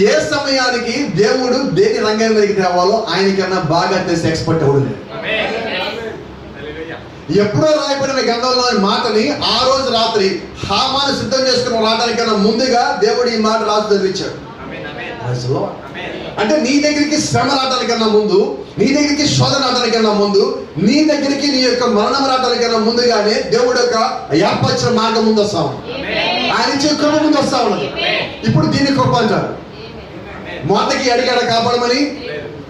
ఏ సమయానికి దేవుడు దేని రంగం మీదకి తేవాలో ఆయనకన్నా బాగా తెలిసి ఎక్స్పర్ట్ ఎవడు లేదు. ఎప్పుడో రాయబడిన గ్రంథంలోని మాటని ఆ రోజు రాత్రి హామాను సిద్ధం చేసుకుని రావడానికన్నా ముందుగా దేవుడు ఈ మాట రాజు చదివించాడు. అంటే నీ దగ్గరికి శ్రమ రావడానికన్నా ముందు, నీ దగ్గరికి శోధన రావడానికన్నా ముందు, నీ దగ్గరికి నీ యొక్క మరణం రావడానికన్నా ముందుగానే దేవుడు యొక్క ఏర్పరిచిన మార్గం ముందు వస్తా ఉన్నది. ఆయన ఇచ్చే కృప ముందు వస్తా ఉన్నది. ఇప్పుడు దీన్ని కృప అంటారు. మోతకి అడిగాడ కాపాడమని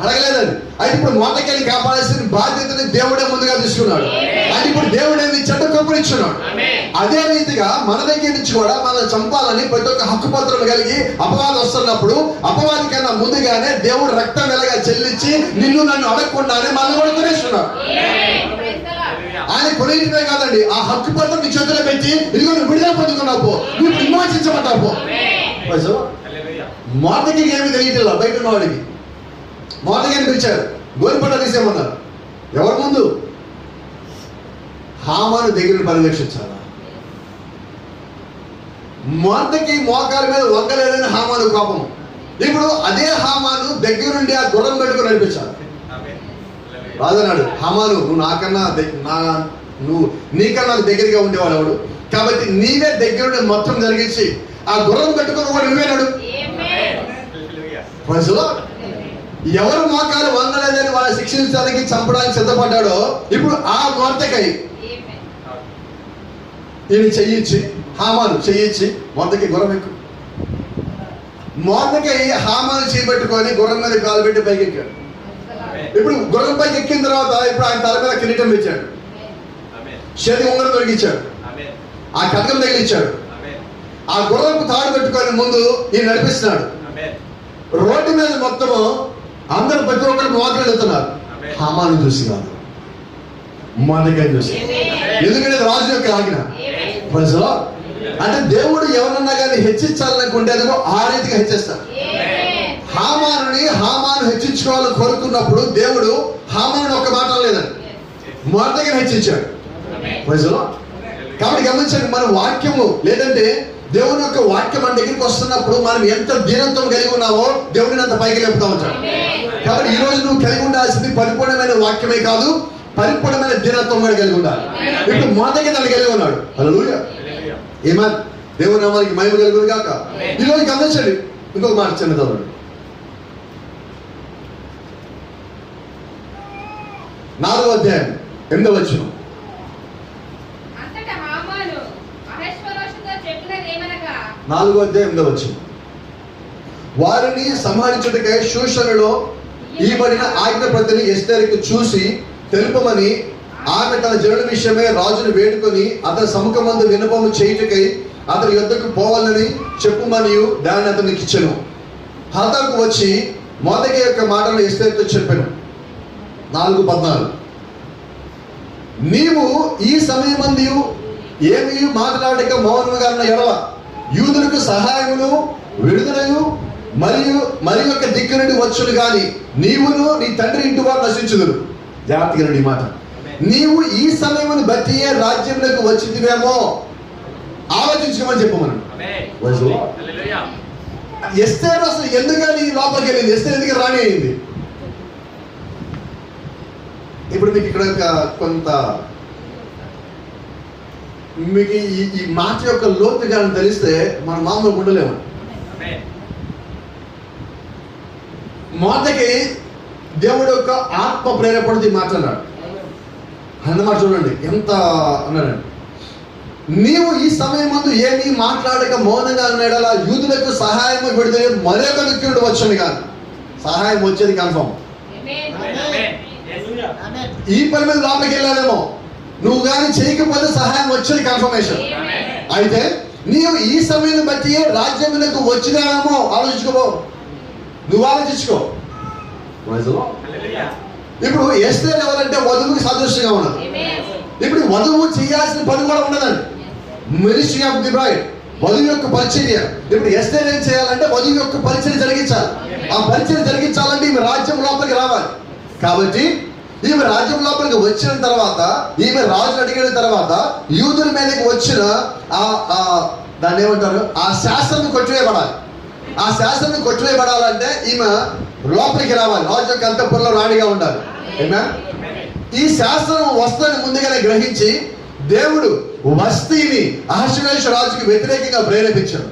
అడగలేదండి. అయితే ఇప్పుడు మోతకి కాపాడాల్సిన బాధ్యతని దేవుడే ముందుగా తీసుకున్నాడు. అయితే ఇప్పుడు దేవుడు ఏమి చెడ్డ కృపనిచ్చున్నాడు. అదే రీతిగా మన దగ్గర నుంచి కూడా మనం చంపాలని ప్రతి ఒక్క హక్కు పత్రం కలిగి అపవాదం వస్తున్నప్పుడు అపవాది కన్నా ముందుగానే దేవుడు రక్తం వెలగా చెల్లించి నిన్ను నన్ను అడగకుండానే మనం కూడా కొనేస్తున్నాడు. ఆయన కొనేయటమే కాదండి, ఆ హక్కు పత్రం నీ చేతిలో పెట్టి ఇదిగో నువ్వు విడుదల పొందుకున్నావు పో, నువ్వు విమోచించబడ్డావు పో. మోతకి ఏమి తెలియట్లేదు బయట ఉన్నవాడికి. మోతకి పిలిచారు, గోరిపట్ట తీసేమన్నారు. ఎవరి ముందు? హామాను దగ్గర పరిరక్షించాలా? మోతకి మోకాల మీద వంగలేదని హామాను కోపం. ఇప్పుడు అదే హామాను దగ్గరుండి ఆ గుర్రం పెట్టుకుని నడిపించాలి. రాజన్నాడు, హామాను నువ్వు నాకన్నా నువ్వు నీకన్నా నాకు దగ్గరగా ఉండేవాడు ఎవడు, కాబట్టి నీవే దగ్గరుండి మొత్తం జరిగించి ఆ గుర్రం పెట్టుకుని కూడా నువ్వేనాడు. ఎవరు మోకాలు వంగలేదని వాళ్ళని శిక్షించడానికి చంపడానికి సిద్ధపడ్డాడో ఇప్పుడు ఆ మోర్దెకై ఈయన చెయ్యించి, హామాను చెయ్యించి మొదటి గుర్రం ఎక్కు. మోర్దెకై హామాను చేపెట్టుకొని గుర్రం మీద కాలు పెట్టి పైకి ఎక్కాడు. ఇప్పుడు గుర్రం పైకి ఎక్కిన తర్వాత ఇప్పుడు ఆయన తల మీద కిరీటం ఇచ్చాడు, చేతి ఉంగరం తొలగించాడు, ఆ ఖడ్గం తగిలిచ్చాడు. ఆ గుర్రపు తాడు పెట్టుకొని ముందు ఈయన నడిపిస్తున్నాడు. రోడ్డు మీద మొత్తము అందరూ ప్రతి ఒక్కరు మోతలు వెళ్తున్నారు. హామాను చూసి కాదు, మొదటిని చూసి. ఎందుకంటే రాజు యొక్క ఆజ్ఞ. అంటే దేవుడు ఎవరన్నా కానీ హెచ్చించాలనుకుంటే అదిగో ఆ రీతిగా హెచ్చిస్తాడు. హామాను హెచ్చించుకోవాలని కోరుకున్నప్పుడు దేవుడు హామాను ఒక మాట లేదండి, మొదటిగా హెచ్చించాడు. కాబట్టి గమనించండి, మన వాక్యము లేదంటే దేవుని యొక్క వాక్యం మన దగ్గరికి వస్తున్నప్పుడు మనం ఎంత దీనత్వం కలిగి ఉన్నామో దేవుడిని అంత పైకి లేపుతా ఉంటాడు. కాబట్టి ఈ రోజు నువ్వు కలిగి ఉండాల్సింది పరిపూర్ణమైన వాక్యమే కాదు, పరిపూర్ణమైన దీనత్వం కూడా కలిగి ఉండాలి. ఇప్పుడు మొదటిగా తను కలిగి ఉన్నాడు. హల్లెలూయా. ఏమన్ దేవుని నామానికి మహిమ కలుగును గాక. ఈ రోజు గమనించండి, ఇంకొక మాట చిన్న చదవండి. 4వ అధ్యాయం 8వ వచనం. 4వ అధ్యాయం 8వ వచనం. వారిని సంహరించుటకై షూషనులో ఈబడిన ఆజ్ఞ ప్రతిని ఎస్తేరుకు చూసి తెలుపమని ఆమె తన జనుల విషయమే రాజును వేడుకొని అతని సముఖమందు విన్నపము చేయుటకై అతని యొద్దకు పోవాలని చెప్పుమని దాన్ని అతనికి ఇచ్చెను. హతాకు వచ్చి మొదటి యొక్క మాటలు ఎస్తేరుతో చెప్పాను. 4:14. నీవు ఈ సమయమందు ఏమీ మాట్లాడక మౌనముగా ఉన్న ఎడల యూదులకు సహాయమును విడుదలను మరి యొక్క దిక్కు నుండి వచ్చును గాని నీవును నీ తండ్రి ఇంటి వారు నశించుదురు. జాగ్రత్తగా రండి ఈ మాట. నీవు ఈ సమయమును బట్టి రాజ్యంలోకి వచ్చిందివేమో ఆలోచించమని చెప్పమను. ఎస్తేరు అసలు ఎందుకని లోపలికి వెళ్ళింది? ఎస్తేరు ఎందుకు రాణి అయింది? ఇప్పుడు మీకు ఇక్కడ కొంత మీకు ఈ మాట యొక్క లోతు కానీ తెలిస్తే మన మామూలుగా ఉండలేము. మొదటికి దేవుడు యొక్క ఆత్మ ప్రేరేపణతో మాట్లాడాడు అన్నమాట. చూడండి ఎంత అన్నాడండి. నీవు ఈ సమయం ముందు ఏమీ మాట్లాడక మౌనంగా ఉన్నాడలా యూదులకు సహాయం విడుదల మరొక వ్యక్తి వచ్చాను కానీ సహాయం వచ్చేది కన్ఫర్మ్. ఈ పని మీద లోపలికి వెళ్ళాలేమో, నువ్వు కానీ చేయకపోతే సహాయం వచ్చేది కన్ఫర్మేషన్. అయితే నీవు ఈ సమయాన్ని బట్టి రాజ్యములకు వచ్చినామో ఆలోచించుకో, నువ్వు ఆలోచించుకో. ఇప్పుడు ఎస్తేరు ఎవరంటే వధువుకి సదృశ్యంగా ఉన్నది. ఇప్పుడు వధువు చేయాల్సిన పని కూడా ఉన్నదండి. మినిస్ట్రీ ఆఫ్ ది బ్రైడ్, వధువు యొక్క పరిచర్య. ఇప్పుడు ఎస్తేరు ఏం చేయాలంటే వధువు యొక్క పరిచర్య జరిగించాలి. ఆ పరిచర్య జరిగించాలంటే ఈమె రాజ్యం లోపలికి రావాలి. కాబట్టి ఈమె రాజ్యం లోపలికి వచ్చిన తర్వాత, ఈమె రాజు అడిగిన తర్వాత యూదుల మీదకి వచ్చిన దాన్ని ఏమంటారు, ఆ శాసనం కొట్టివేయబడాలి. ఆ శాసనం కొట్టివేయబడాలంటే ఈమె లోపలికి రావాలి, రాజు యొక్క అంతఃపురంలో రాణిగా ఉండాలి. ఈ శాసనం వస్తుందని ముందుగానే గ్రహించి దేవుడు వస్తీని అహష్వేరోషు రాజుకి వ్యతిరేకంగా ప్రేరేపించాడు.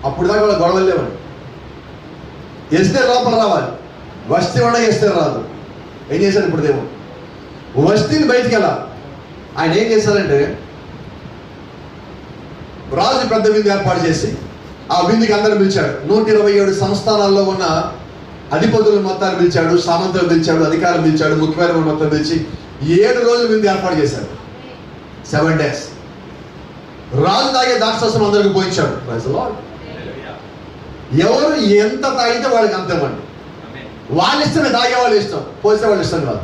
అప్పుడు దాకా వాళ్ళ గొడవలు లేవండి. ఎస్తేరు లోపల రావాలి, వస్తీ ఉండగా ఎస్తేరు రాదు. ఏం చేశాడు ఇప్పుడు దేవుడు? వస్తీని బయటికి వెళ్ళాలి. ఆయన ఏం చేశారంటే రాజు పెద్ద విందు ఏర్పాటు చేసి ఆ విందుకి అందరూ పిలిచాడు. 127 సంస్థానాల్లో ఉన్న అధిపతులు మొత్తాన్ని పిలిచాడు, సామంతులు పిలిచాడు, అధికారులు పిలిచాడు, ముఖ్యమైన మొత్తం పిలిచి 7 రోజులు విందు ఏర్పాటు చేశాడు. 7 days. రాజు తాగే దాక్షరసం అందరికి పోయించాడు. ఎవరు ఎంత తాగితే వాళ్ళకి అంత ఇవ్వండి. వాళ్ళ ఇష్టమే, తాగే వాళ్ళు ఇష్టం, పోస్తే వాళ్ళు ఇష్టం కాదు.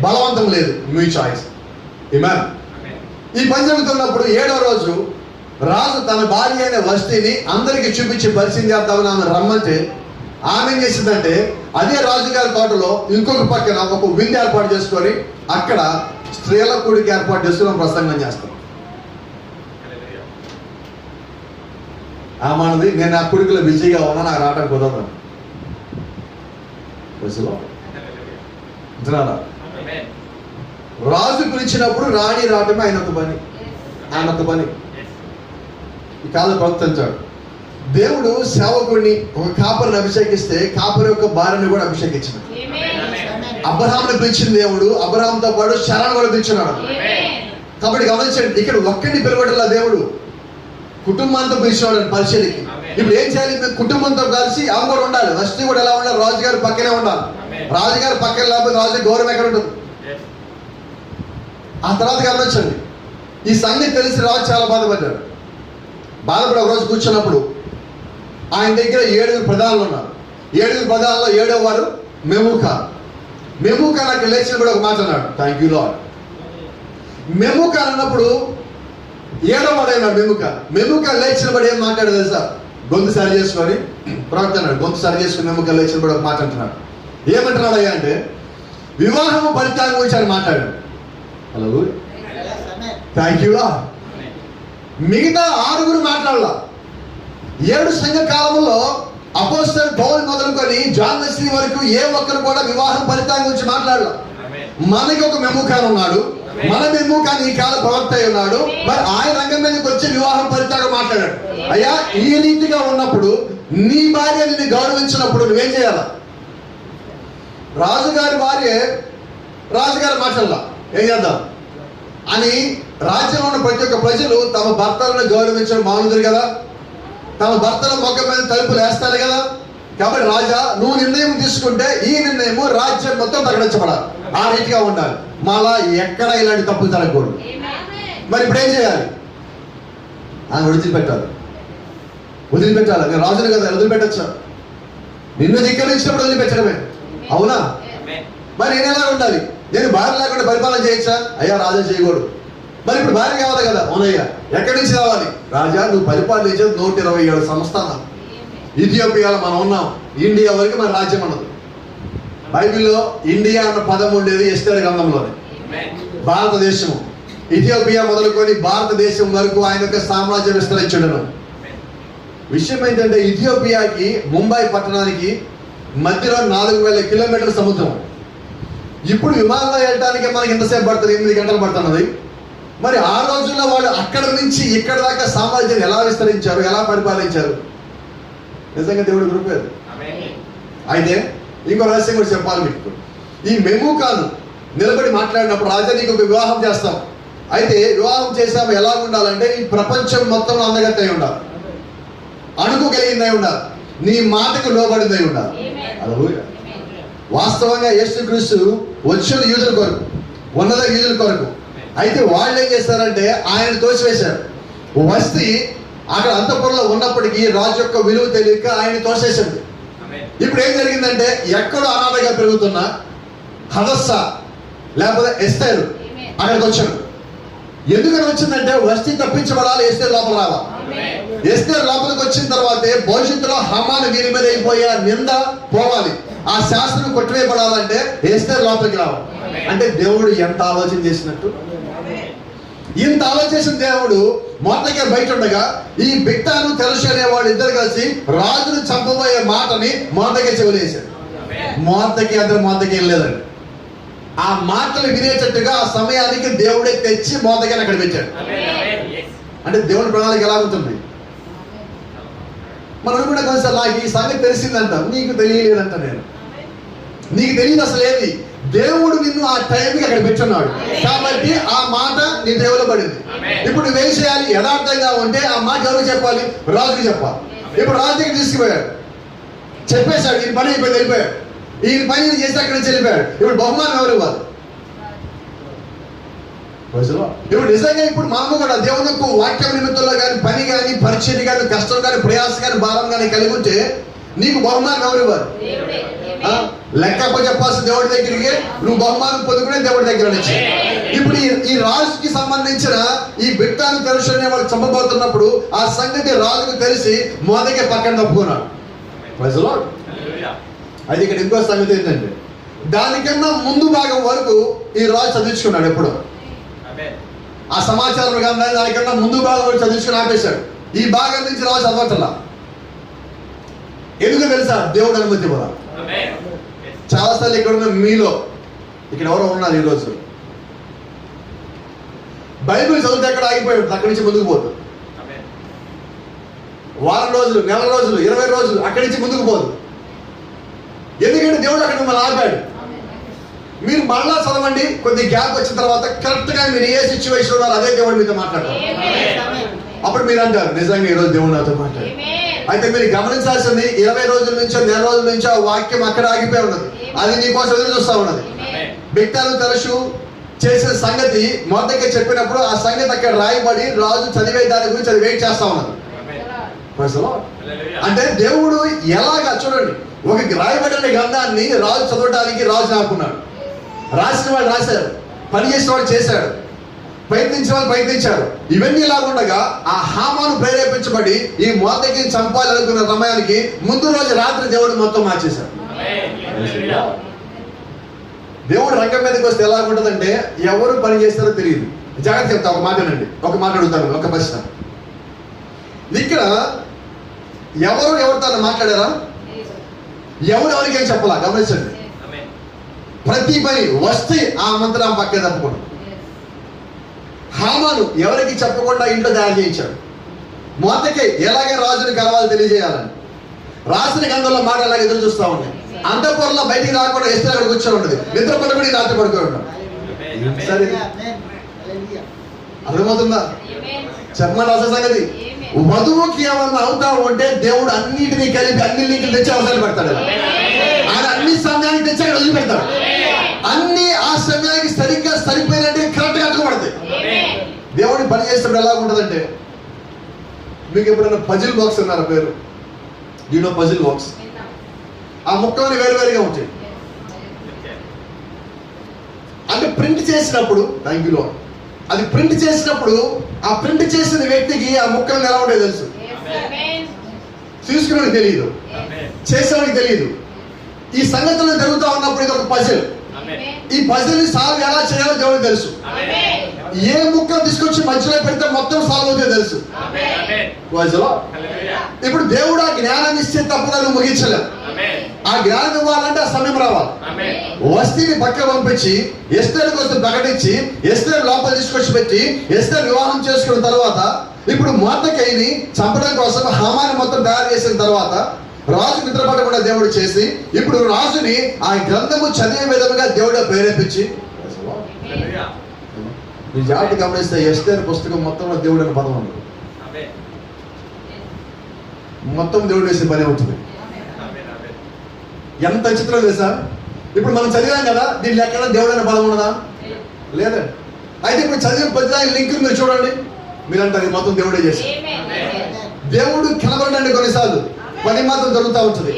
బలవంతం లేదు, మీ చాయిస్. ఈ పని జరుగుతున్నప్పుడు 7వ రోజు రాజు తన భార్య అయిన వస్తీని అందరికి చూపించి పరిచయం చేద్దామని ఆమె రమ్మంటే ఆమె ఏం చేసిందంటే అదే రాజుగారి తోటలో ఇంకొక పక్కన ఒక విందు ఏర్పాటు చేసుకొని అక్కడ స్త్రీల కూడికి ఏర్పాటు చేసుకుని ప్రసంగం చేస్తాం. ఆమెది నేను నా కొడుకులో బిజీగా ఉన్నా, నాకు రావడం కుదరదు. రాజు పిలిచినప్పుడు రాణి రావటమే ఆయన ఒక పని, ఆయన ఒక పని. ఈ కాలం ప్రవర్తించాడు. దేవుడు సేవకుడిని ఒక కాపరిని అభిషేకిస్తే కాపరి యొక్క భార్యని కూడా అభిషేకించాడు. అబ్రహాంని పిలిచిన దేవుడు అబ్రహాంతో పాటు శారాను కూడా పిలిచినాడు. కాబట్టి గమనించండి, ఇక్కడ ఒక్కడిని పిలవడంలా దేవుడు కుటుంబంతో పిలిచినాడు పరిచయకి. ఇప్పుడు ఏం చేయాలి? కుటుంబంతో కలిసి ఆమె కూడా ఉండాలి. వస్తీ కూడా ఎలా ఉండాలి? రాజుగారి పక్కనే ఉండాలి. రాజుగారి పక్కన లేకపోతే రాజు గౌరవం ఎక్కడ ఉంటుంది? ఆ తర్వాత గమనించండి, ఈ సంగతి తెలిసి రాజు చాలా బాధపడ్డాడు. బాధపడి ఒక రోజు కూర్చున్నప్పుడు ఆయన దగ్గర 7 ప్రధానులు ఉన్నారు. 7 ప్రధానుల్లో 7వ వారు మెమూకాన్. మెమూకాన్ అక్కడ లేచిన కూడా ఒక మాట అన్నాడు, థ్యాంక్ యూ లార్డ్. మెమూకాన్ అన్నప్పుడు 7వ వాడైనాడు మెమూకాన్. మెమూకాన్ లేచిన వాడు ఏం మాట్లాడాడు తెలుసా? గొంతు సరి చేసుకొని ప్రవక్త అన్నాడు. గొంతు సరి చేసుకుని మెమూకాన్ లేచిన కూడా ఒక మాట అంటున్నాడు. ఏమంటున్నాడు అయ్యా అంటే వివాహము ఫలితాన్ని గురించి ఆయన మాట్లాడాడు. Hello, thank you lord. మిగతా 6 మాట్లాడాల. 7 సంఘ కాలంలో అపోస్తలుడు పౌలు మొదలుకొని జాన్ వెస్లీ వరకు ఏ ఒక్కరు కూడా వివాహం ఫలితాన్ని గురించి మాట్లాడాల. మనకి ఒక మెమూకాన్ ఉన్నాడు, మన మెమూకాన్ ఈ కాల ప్రవక్త అయి ఉన్నాడు. మరి ఆయన రంగం మీదకి వచ్చి వివాహం ఫలితాన్ని మాట్లాడాడు. అయ్యా, ఈ రీతిగా ఉన్నప్పుడు నీ భార్య నిన్ను గౌరవించినప్పుడు నువ్వేం చేయాలా? రాజుగారి భార్య రాజుగారి మాట్లాడాల, ఏం చేద్దాం అని రాజ్యంలో ఉన్న ప్రతి ఒక్క ప్రజలు తమ భర్తలను గౌరవించడం మానుదురు కదా, తమ భర్తల మొక్క మీద తలుపులు వేస్తారు కదా. కాబట్టి రాజా, నువ్వు నిర్ణయం తీసుకుంటే ఈ నిర్ణయం రాజ్యం మొత్తం ప్రకటించబడాలి. ఆ రీతిగా ఉండాలి. మళ్ళా ఎక్కడ ఇలాంటి తప్పులు జరగకూడదు. మరి ఇప్పుడు ఏం చేయాలి? ఆయన వదిలిపెట్టాలి. నేను రాజుని కదా, వదిలిపెట్టచ్చా? నిన్ను ధిక్కరించినప్పుడు వదిలిపెట్టడమే, అవునా? మరి నేను ఎలా ఉండాలి? నేను భార్య లేకుండా పరిపాలన చేయొచ్చా? అయ్యా రాజా చేయకూడదు. మరి ఇప్పుడు భార్య కావాలి కదా. అవునయ్యా. ఎక్కడి నుంచి రావాలి? రాజా నువ్వు పరిపాలించేది 127 సంస్థానాలు. ఇథియోపియాలో మనం ఉన్నాం. ఇండియా వరకు మన రాజ్యం ఉన్నది. బైబిల్లో ఇండియా అన్న పదం ఉండేది ఎస్తేరు గ్రంథంలోనే. భారతదేశము ఇథియోపియా మొదలుకొని భారతదేశం వరకు ఆయన యొక్క సామ్రాజ్యం విస్తరించడను. విషయం ఏంటంటే ఇథియోపియాకి ముంబై పట్టణానికి మధ్యలో 4000 కిలోమీటర్ల సముద్రం. ఇప్పుడు విమానంలో వెళ్ళడానికి మనకి ఎంతసేపు పడుతుంది? 8 గంటలు పడుతున్నది. మరి ఆ రోజుల్లో వాళ్ళు అక్కడ నుంచి ఇక్కడ దాకా సామ్రాజ్యం ఎలా విస్తరించారు, ఎలా పరిపాలించారు? నిజంగా దేవుడు కృపేరు. అయితే ఇంకో రహస్యం కూడా చెప్పాలి మీకు. ఈ మెమూకాను నిలబడి మాట్లాడినప్పుడు రాజా నీకు ఒక వివాహం చేస్తాం. అయితే వివాహం చేసాము ఎలా ఉండాలంటే ఈ ప్రపంచం మొత్తంలో అందగత్తై ఉండాలి, అనుకోగలిగిందై ఉండాలి, నీ మాటకు లోబడిందై ఉండాలి. హల్లెలూయా. వాస్తవంగా యేసుక్రీస్తు వచ్చిన యూదుల కొరకు, ఉన్నత యూదుల కొరకు. అయితే వాళ్ళు ఏం చేస్తారంటే ఆయన తోసివేశారు. వస్తీ అక్కడ అంతఃపురంలో ఉన్నప్పటికీ రాజు యొక్క విలువ తెలియక ఆయన తోసేసింది. ఇప్పుడు ఏం జరిగిందంటే ఎక్కడో అనాథగా పెరుగుతున్న హదస్స లేకపోతే ఎస్తేరు అక్కడికి వచ్చాడు. ఎందుకని వచ్చిందంటే వస్తీ తప్పించబడాలి, ఎస్తేరు లోపల రావాలి. ఎస్తేరు లోపలికి వచ్చిన తర్వాతే భవిష్యత్తులో హమాను వీరి మీద అయిపోయే నింద పోవాలి, ఆ శాస్త్రం కొట్టివేయబడాలంటే ఎస్తేరు లోపలికి రావాలి. అంటే దేవుడు ఎంత ఆలోచన చేసినట్టు. ఇంత ఆలోచించిన దేవుడు మొర్దెకై బయట ఉండగా ఈ బిగ్తాను తెరషు అనే వాళ్ళు ఇద్దరు కలిసి రాజును చంపబోయే మాటని మొర్దెకై చెవులు వేశాడు. మొర్దెకై లేదండి. ఆ మాటలు వినేటట్టుగా ఆ సమయానికి దేవుడే తెచ్చి మొర్దెకైని అక్కడ పెట్టాడు. అంటే దేవుడి ప్రణాళిక ఎలా ఉంటుంది? మనం కూడా కొంచెం నాకు ఈ సంగతి తెలిసిందంట, నీకు తెలియలేదంట. నీకు తెలియదు అసలు ఏది. దేవుడు నిన్ను ఆ టైంకి అక్కడ పెట్టున్నాడు కాబట్టి ఆ మాట నీ దేవులో పడింది. ఇప్పుడు నువ్వేం చేయాలి? యథార్థంగా ఉంటే ఆ మాట ఎవరికి చెప్పాలి? రాజుకి చెప్పాలి. ఇప్పుడు రాజు దగ్గర తీసుకుపోయాడు, చెప్పేశాడు ఈయన పని అయిపోయి వెళ్ళిపోయాడు. ఈయన పని చేసి అక్కడ నుంచి వెళ్ళిపోయాడు. ఇప్పుడు బహుమానం ఎవరు ఇవ్వాలి? ఇప్పుడు నిజంగా ఇప్పుడు మనము కూడా దేవుని యొక్క వాక్యం నిమిత్తంలో కానీ పని కానీ పరిచయం కానీ కష్టం కానీ ప్రయాసం కానీ భారం కానీ కలిగి ఉంటే నీకు బహుమానం ఎవరు ఇవ్వాలి? లెక్కప్ప చెప్పాల్సిన దేవుడి దగ్గరికి నువ్వు బహుమానం పొందుకునే దేవుడి దగ్గర నుంచి. ఇప్పుడు ఈ రాజుకి సంబంధించిన ఈ బిగ్తాను తెరషు అనే వాళ్ళు చంపబోతున్నప్పుడు ఆ సంగతి రాజుకు తెలిసి మొదకే పక్కన తప్పుకున్నాడు. అది ఇక్కడ ఇంకో సంగతి ఏంటంటే దానికన్నా ముందు భాగం వరకు ఈ రాజు చదివించుకున్నాడు. ఎప్పుడు ఆ సమాచారం గ్రంథాన్ని దానికన్నా ముందు భాగం వరకు చదివించుకుని ఆపేశాడు. ఈ భాగం నుంచి రాజు చదవట్లా. ఎందుకు తెలుసా? దేవుడు అనుమతి కూడా. చాలాసార్లు ఇక్కడ ఉన్న మీలో ఇక్కడ ఎవరో ఉన్నారు ఈరోజు బైబిల్ చదివితే ఎక్కడ ఆగిపోయాడు, అక్కడి నుంచి ముందుకు పోదు. వారం రోజులు, నెల రోజులు, 20 రోజులు అక్కడి నుంచి ముందుకు పోదు. ఎందుకంటే దేవుడు అక్కడ మిమ్మల్ని ఆపాడు. మీరు మళ్ళా చదవండి, కొద్ది గ్యాప్ వచ్చిన తర్వాత కరెక్ట్ గా మీరు ఏ సిచ్యువేషన్ ఉన్నారో అదే దేవుడు మీతో మాట్లాడతారు. అప్పుడు మీరు అంటారు నిజంగా ఈరోజు దేవుడు నాతో మాట్లాడు. అయితే మీరు గమనించాల్సింది 20 రోజుల నుంచో నెల రోజుల నుంచో ఆ వాక్యం అక్కడ ఆగిపోయి ఉన్నది. అది నీకోసం ఎదురు చూస్తా ఉన్నది. బిగ్తాను తెరషు చేసిన సంగతి మొర్దెకై చెప్పినప్పుడు ఆ సంగతి అక్కడ రాయబడి రాజు చదివే దాని గురించి అది వెయిట్ చేస్తా ఉన్నది. అంటే దేవుడు ఎలాగా చూడండి, ఒక రాయబడిన గ్రంథాన్ని రాజు చదవడానికి రాజు ఆపుకున్నాడు. రాసిన వాళ్ళు రాశారు, పని చేసిన వాళ్ళు చేశాడు, ప్రయత్నించిన వాళ్ళు ప్రయత్నించారు. ఇవన్నీ ఇలాగుండగా ఆ హామాను ప్రేరేపించబడి ఈ మొర్దెకైని చంపాలనుకున్న సమయానికి ముందు రోజు రాత్రి దేవుడు మొత్తం మార్చేశాడు. దేవుడు రంగం మీదకి వస్తే ఎలా ఉంటుందంటే ఎవరు పని చేస్తారో తెలియదు. జాగ్రత్త చెప్తా, ఒక మాట అండి, ఒక మాట అడుగుతాను, ఒక ప్రశ్న. ఇక్కడ ఎవరితో మాట్లాడారా? ఎవరికి ఏం చెప్పాలా? గమనించండి. ప్రతి పని వస్తే ఆ మంత్రం పక్కే తప్పకుండా. హామాను ఎవరికి చెప్పకుండా ఇంట్లో తయారు చేయించాడు. మొర్దెకై ఎలాగే రాజుని కలవాలి తెలియజేయాలని రాసిన గ్రంథంలో మాట అలాగే ఎదురు చూస్తా ఉన్నాయి. అంతఃపురంలో బయటికి రాకుండా ఎస్తేరు అక్కడ కూర్చొని ఉండదు. నిద్ర పడుకుని రాత్రి పడుకొని ఉంటాం. సరే అర్థమవుతుందా? చెప్పమని రాసే సంగతి. వధువుకి ఏమన్నా అవుతా ఉంటే దేవుడు అన్నిటినీ కలిపి అన్ని లింకులు తెచ్చి అవసరం పెడతాడు. ఆయన అన్ని సమయానికి తెచ్చి అక్కడ వదిలిపెడతాడు. అన్ని ఆ సమయానికి సరిగ్గా సరిపోయినట్టు కరెక్ట్ గా అట్టుకోబడతాయి. దేవుడిని పని చేసినప్పుడు ఎలా ఉంటుందంటే, మీకు ఎప్పుడైనా పజిల్ బాక్స్ అన్నారు పేరు? You know puzzle box. ఆ ముక్కలని వేరువేరుగా ఉంటాయి. కాబట్టి ప్రింట్ చేసినప్పుడు, థ్యాంక్ యూ లార్డ్, అది ప్రింట్ చేసినప్పుడు ఆ ప్రింట్ చేసిన వ్యక్తికి ఆ ముక్కలు ఎలా ఉండే తెలుసు, తీసుకునేవాడికి తెలియదు, చేసేవాడికి తెలియదు. ఈ సంగతులు జరుగుతూ ఉన్నప్పుడు ఇది ఒక పజిల్. ఈ పజిల్ ని సాల్వ్ ఎలా చేయాలో దేవుడికి తెలుసు. ఏ ముక్క తీసుకొచ్చి మధ్యలో పెడితే మొత్తం సాల్వ్ అవుతుందో తెలుసు. ఇప్పుడు దేవుడు ఆ జ్ఞానం ఇస్తే తప్ప నువ్వు ముగించలేవు. ఆ జ్ఞానం ఇవ్వాలంటే ఆ సమయం రావాలి. వస్తీని పక్క పంపించి ఎస్తేర్ కోసం ప్రకటించి ఎస్తేర్ లోపల తీసుకొచ్చి పెట్టి ఎస్తేర్ వివాహం చేసుకున్న తర్వాత ఇప్పుడు మొర్దెకైని చంపడం కోసం హామాని మొత్తం తయారు చేసిన తర్వాత రాజు నిద్రపడకుండా దేవుడు చేసి ఇప్పుడు రాజుని ఆ గ్రంథము చదివే విధంగా దేవుడు ప్రేరేపించి, నీ జాగ్రత్త గమనిస్తే ఎస్తేర్ పుస్తకం మొత్తంలో దేవుడు అనే పదం ఉంది. మొత్తం దేవుడు వేసే పని ఉంటుంది. ఎంత చిత్రం తెలుసా? ఇప్పుడు మనం చదివాం కదా, దీంట్లో ఎక్కడ దేవుడు అనే పదం ఉన్నదా? లేదండి. అయితే ఇప్పుడు చదివిన ప్రతి లింక్ మీరు చూడండి, మీరంటారు మొత్తం దేవుడే చేసి. దేవుడు కనబడండి, కొన్నిసార్లు పని మాత్రం జరుగుతూ ఉంటుంది.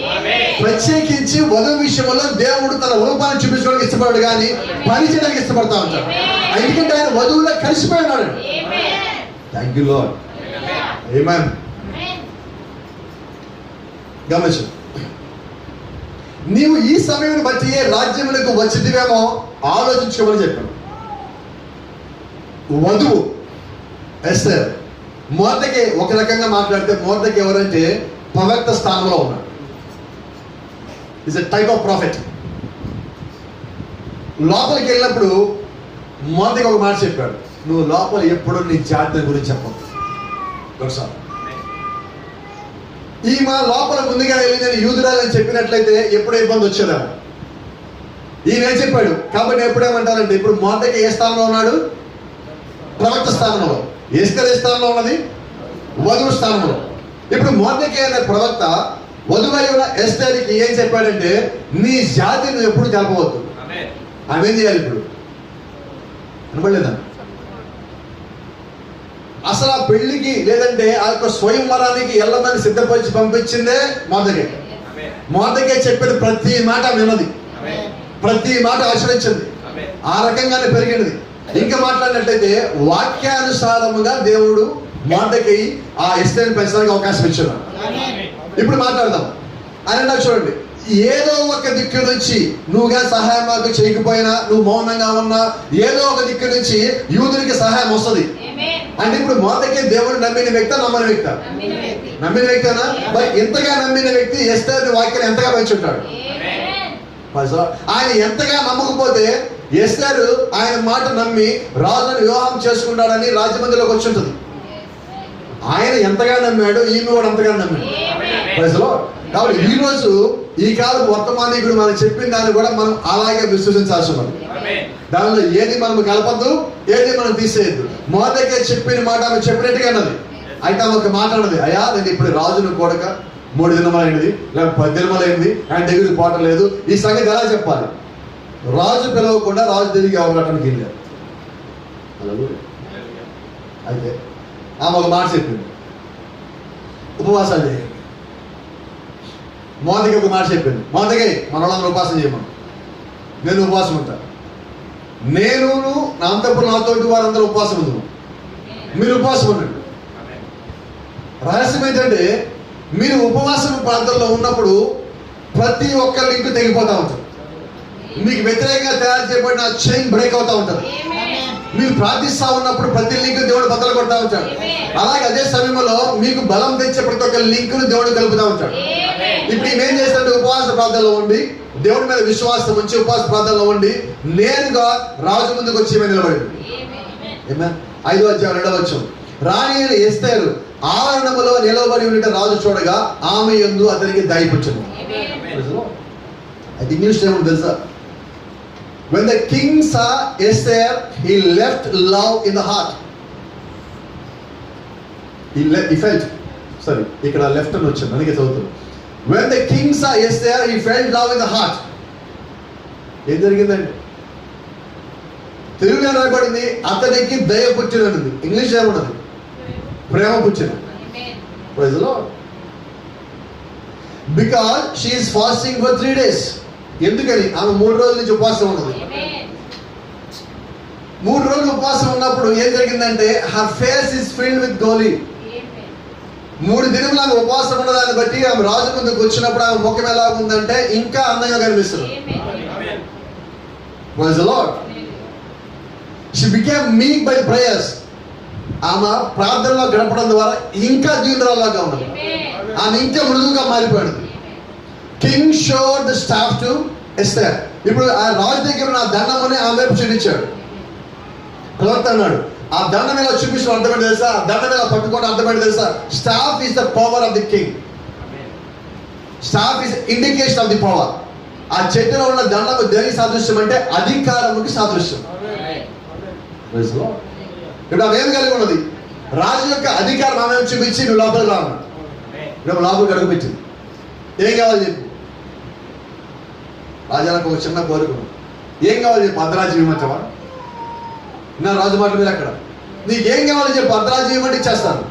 ప్రత్యేకించి వధువు విషయంలో దేవుడు తన రూపాన్ని చూపించడానికి ఇష్టపడాడు, కానీ పని చేయడానికి ఇష్టపడతా ఉంటాడు. ఎందుకంటే ఆయన వధువులో కలిసిపోయినాడు. Thank you Lord. ఆమేన్. గమనించు, నీవు ఈ సమయం బట్టి ఏ రాజ్యములకు వచ్చిదివేమో ఆలోచించుకోమని చెప్పాను. వధువు ఎస్తేర్, మొర్దెకై ఒక రకంగా మాట్లాడితే మొర్దెకై ఎవరంటే ప్రవక్త స్థానంలో ఉన్నాడు. Is a type of profit. లోపలికి వెళ్ళినప్పుడు మొర్దెకై ఒక మాట చెప్పాడు, నువ్వు లోపల ఎప్పుడు నీ జాతి గురించి చెప్పదు. ఈమె లోపల ముందుగా వెళ్ళి నేను యూదురాలని చెప్పినట్లయితే ఎప్పుడో ఇబ్బంది వచ్చేదాము. ఈయన ఏం చెప్పాడు కాబట్టి ఎప్పుడేమంటారంటే, ఇప్పుడు మొర్దెకై ఏ స్థానంలో ఉన్నాడు? ప్రవక్త స్థానంలో. ఎస్తేర్ ఏ స్థానంలో ఉన్నది? వధువు స్థానంలో. ఇప్పుడు మొర్దెకై అనే ప్రవక్త వధువై ఉన్న ఎస్తేర్కి ఏం చెప్పాడంటే, నీ జాతి నువ్వు ఎప్పుడు కలపవద్దు. ఆమె ఏం చేయాలి ఇప్పుడు? అనబడలేదా? అసలు ఆ పెళ్లికి లేదంటే ఆ యొక్క స్వయంవరానికి వెళ్ళమని సిద్ధపరిచి పంపించిందే మొర్దెకై. మొర్దెకై చెప్పిన ప్రతి మాట విన్నది, ప్రతి మాట ఆచరించింది, ఆ రకంగానే పెరిగినది. ఇంకా మాట్లాడినట్లయితే వాక్యానుసారముగా దేవుడు మొర్దెకై ఆ ఎస్తేర్ని పెంచడానికి అవకాశం ఇచ్చాడు. ఇప్పుడు మాట్లాడదాం. ఆయన చూడండి, ఏదో ఒక దిక్కు నుంచి నువ్వుగా సహాయం మాకు చేయకపోయినా, నువ్వు మౌనంగా ఉన్నా, ఏదో ఒక దిక్కు నుంచి యూదునికి సహాయం వస్తుంది. అంటే ఇప్పుడు మొర్దెకై దేవుడు నమ్మిన వ్యక్తి, నమ్మని వ్యక్తి? నమ్మిన వ్యక్తినా? మరి ఇంతగా నమ్మిన వ్యక్తి ఎస్తేర్ వాక్యాన్ని ఎంతగా పెంచుంటాడు? ఆయన ఎంతగా నమ్మకపోతే ఎస్తేర్ ఆయన మాట నమ్మి రాజుని వివాహం చేసుకుంటాడని రాజమందిలోకి వచ్చి ఉంటుంది. ఆయన ఎంతగా నమ్మాడు, ఈమె కూడా అంతగా నమ్మాడు. కాబట్టి ఈ రోజు ఈ కాలం వర్తమానికుడు మనం చెప్పిన దాన్ని కూడా మనం అలాగే విశ్వసించాల్సి ఉన్నది. దానిలో ఏది మనం కలపద్దు, ఏది మనం తీసేయద్దు. మొర్దెకై చెప్పిన మాట ఆమె చెప్పినట్టుగా అన్నది. అయితే ఆమె ఒక మాట అన్నది, అయ్యా నేను ఇప్పుడు రాజును కూడక 3 దినములైనది, లేక 10 దినములైనది, ఆయన దగ్గరికి పోవటం లేదు. ఈ సంగతి ఎలా చెప్పాలి? రాజు పిలవకుండా రాజు దగ్గరికి అవగటానికి వెళ్ళారు. అయితే ఆమె ఒక మాట చెప్పింది, ఉపవాసాలు చేయండి. మొర్దెకై ఒక మాట చెప్పింది, మొర్దెకై మన వాళ్ళందరూ ఉపవాసం చేయమను. నేను ఉపవాసం ఉంటాను, నేను నా అంతపురం నాతోటి వారందరూ ఉపవాసం ఉంది, మీరు ఉపవాసం ఉండండి. రహస్యం ఏంటంటే, మీరు ఉపవాసం ప్రాంతంలో ఉన్నప్పుడు ప్రతి ఒక్క లింక్ తెగిపోతూ ఉంటుంది. మీకు వ్యతిరేకంగా తయారు చేయబడిన చైన్ బ్రేక్ అవుతూ ఉంటుంది. మీరు ప్రార్థిస్తూ ఉన్నప్పుడు ప్రతి లింక్ దేవుడు బద్దలు కొడతా ఉంటాడు. అలాగే అదే సమయంలో మీకు బలం తెచ్చే ప్రతి ఒక్క లింకును దేవుడు కలుపుతూ ఉంటాడు. ఇప్పుడు ఏం చేస్తాడు? ఉపవాస ప్రార్థనలో ఉండి, దేవుడి మీద విశ్వాసం ఉంచి ఉపవాస ప్రార్థనలో ఉండి నేరుగా రాజు ముందుకు వచ్చి నిలబడింది. 5వ అధ్యాయం 2వ వచనం, రాణి అయిన ఎస్తేరు ఆవరణములో నిలబడి ఉండే రాజు చూడగా ఆమె యందు అతనికి దయపుచ్చును. అది ఇంగ్లీష్ ఏమో తెలుసా? When the king saw Esther, he left love in the heart. He felt, sorry, ఇక్కడ లెఫ్ట్ అని వచ్చింది, అందుకే చదువుతాను. When the king saw Esther, he felt love in the heart. ఏం జరిగిందండి? తెలుగులో రాయబడింది అతనికి దయ పుచ్చినది. ఇంగ్లీష్ ఏమన్నది? ప్రేమ పుచ్చినది. Praise the Lord. Because she is fasting for 3 days. ఎందుకని? ఆమె 3 రోజుల నుంచి ఉపవాసం ఉన్నది. 3 రోజులు ఉపవాసం ఉన్నప్పుడు ఏం జరిగిందంటే her face is filled with గోలీ. 3 దినములు ఆమె ఉపవాసం ఉన్నదాన్ని బట్టి ఆమె రాజు ముందుకు వచ్చినప్పుడు ఆమె ముఖం ఎలా ఉందంటే ఇంకా అందంగా కనిపిస్తుంది. Praise the Lord. She became meek by prayers. ఆమె ప్రార్థనలో గడపడం ద్వారా ఇంకా దీనురాలాగా ఉన్నది. ఆమె ఇంకా మృదువుగా మారిపోయాడు. King showed the staff to Esther. ఇప్పుడు ఆ రాజు దగ్గర నా దండమని ఆమె వైపు చూపించాడు. ప్రవక్త అన్నాడు, ఆ దండం ఎలా చూపించడం అర్థమైంది తెలుసా? ఆ దండం ఎలా పట్టుకోవడం అర్థమైంది తెలుసా? Staff is the power of the king. Staff is indication of the power. ఆ చేతిలో ఉన్న దండము దేనికి సాదృశ్యం అంటే అధికారముకి సాదృశ్యం. ఇప్పుడు ఆమె ఏం కలిగి ఉన్నది? రాజు యొక్క అధికారం ఆమె చూపించి నువ్వు లోపలికి రాను. ఇప్పుడు లోపలికి అడుగుపెట్టింది. ఏం కావాలి చెప్పు. రాజాలకు ఒక చిన్న కోరిక. ఏం కావాలి చెప్పు. అర్ధరాజ్యం ఇవ్వమంటావా? నా రాజు మాట మీద అక్కడ నీకేం కావాలి చెప్పు. అర్ధరాజ్యం ఇవ్వమంటే ఇచ్చేస్తాను.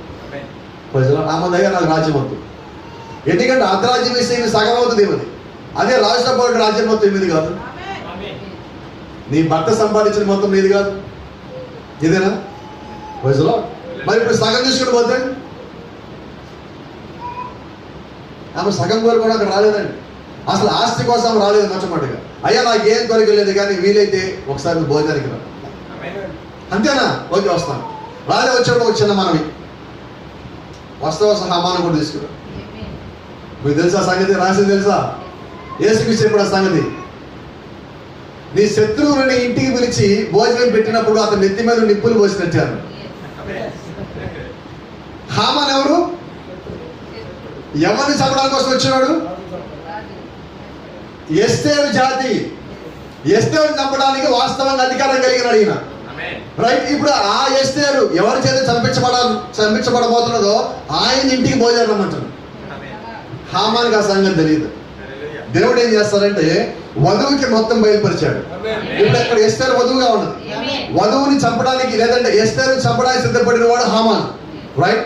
ప్రజలు నా మన దగ్గర నాకు రాజ్యం వద్దు. ఎందుకంటే అర్ధరాజ్యం వేస్తే సగం అవుతుంది ఏమది. అదే రాజుతో పాటు రాజ్యం మొత్తం మీది కాదు. నీ భర్త సంపాదించిన మొత్తం మీది కాదు. ఇదేనా ప్రజలు? మరి ఇప్పుడు సగం తీసుకుని పోతే ఆమె సగం కోరిక కూడా అక్కడ రాలేదండి. అసలు ఆస్తి కోసం రాలేదు మొట్టమొదటిగా. అయ్యా నాకు ఏం కోరిక లేదు కానీ వీలైతే ఒకసారి భోజనానికి రా. అంతేనా? ఓకే వస్తాను. రాజే వచ్చేప్పుడు ఒక చిన్న మనవి. వస్తావా హామాను కూడా తీసుకురా. మీకు తెలుసా సంగతి? రాసింది తెలుసా? యేసుకి చెప్పిన సంగతి. నీ శత్రువుని ఇంటికి పిలిచి భోజనం పెట్టినప్పుడు అతని నెత్తి మీద నిప్పులు పోసినట్టారు. హామాన్ ఎవరు? ఎవరిని చంపడానికి కోసం వచ్చినాడు? ఎస్తేరు జాతి. ఎస్తేరు చంపడానికి వాస్తవంగా అధికారం కలిగినాడు ఈయన. రైట్. ఇప్పుడు ఆ ఎస్తేరు ఎవరి చేత చంపించబడబోతున్నదో ఆయన ఇంటికి భోజనం రమ్మంటాడు. హామాన్కి ఆ సంగతి తెలియదు. దేవుడు ఏం చేస్తారంటే వధువుకి మొత్తం బయలుపరిచాడు. ఇప్పుడు అక్కడ ఎస్తేరు వధువుగా ఉన్నది. వధువుని చంపడానికి లేదంటే ఎస్తేరుని చంపడానికి సిద్ధపడిన వాడు హామాన్. రైట్.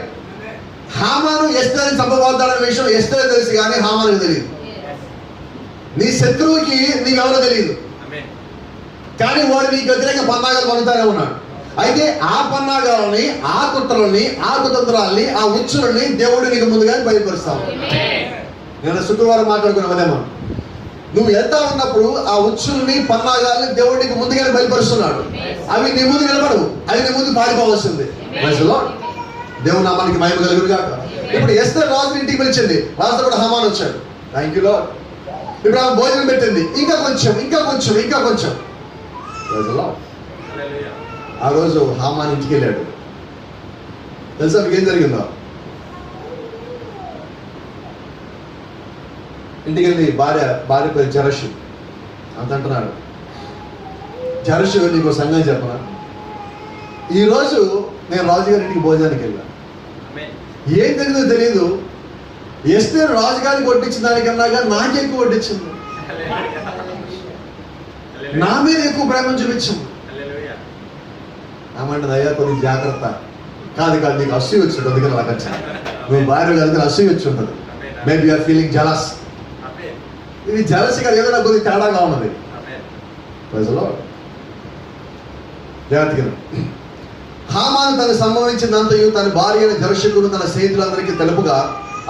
హామాను ఎస్తేరుని చంపబోతాడనే విషయం ఎస్తేరు తెలుసు కానీ హామానుకి తెలియదు. నీ శత్రువుకి నీకెవరో తెలియదు కానీ వాడు నీకు వ్యతిరేక పన్నాగాలు పన్నుతానే ఉన్నాడు. అయితే ఆ పన్నాగాలని, ఆ కుట్రలని, ఆ కుతంత్రాలని, ఆ ఉచ్చులని దేవుడు నీకు ముందుగానే బయలుపరుస్తావు. నేను శుక్రవారం మాట్లాడుకున్నాం అదేమో. నువ్వు వెళ్తా ఉన్నప్పుడు ఆ ఉచ్చుల్ని, పన్నాగాల్ని దేవుడు నీకు ముందుగానే బయలుపరుస్తున్నాడు. అవి నీ ముందు నిలబడవు, అవి నీ ముందు పారిపోవలసింది. దేవుడు నామానికి మహిమ కలుగును గాక. ఇప్పుడు ఎస్తేరు రాజు ఇంటికి పిలిచింది. రాజుతో కూడా హామాన్ వచ్చాడు. Thank you lord. ఇప్పుడు ఆమె భోజనం పెట్టింది. ఇంకా కొంచెం ఇంకా కొంచెం ఇంకా కొంచెం. ఆ రోజు హామాన్ ఇంటికి వెళ్ళాడు. తెలుసా మీకు ఏం జరిగిందో? ఇంటికి వెళ్ళి భార్య పేరు జరషు అంత అంటున్నాడు. జరషు నీకు సంగతి చెప్పనా? ఈరోజు నేను రాజుగారి ఇంటికి భోజనానికి వెళ్ళాను. ఏం జరిగిందో తెలియదు. ఎస్తేరు రాజుగారికి వడ్డించిన దానికన్నా నాకే ఎక్కువ వడ్డించింది. నా మీద ఎక్కువ ప్రేమ చూపించింది. ఏమంటది? అయ్యా కొద్ది జాగ్రత్త. కాదు నీకు అసూయ వచ్చింటుంది. అందుకని నాకు వచ్చింది. నువ్వు భార్య కలిగిన అసూయ వచ్చి ఉంటుంది. Maybe you're feeling jealous. ఇది జలసి కాదు, ఏదైనా కొద్ది తేడాగా ఉన్నది. ప్రజలో జాగ్రత్తగా హామాను తనకు సంభవించినంతయు తన భార్య అయిన జరషుకును తన స్నేహితులందరికీ తెలుపుగా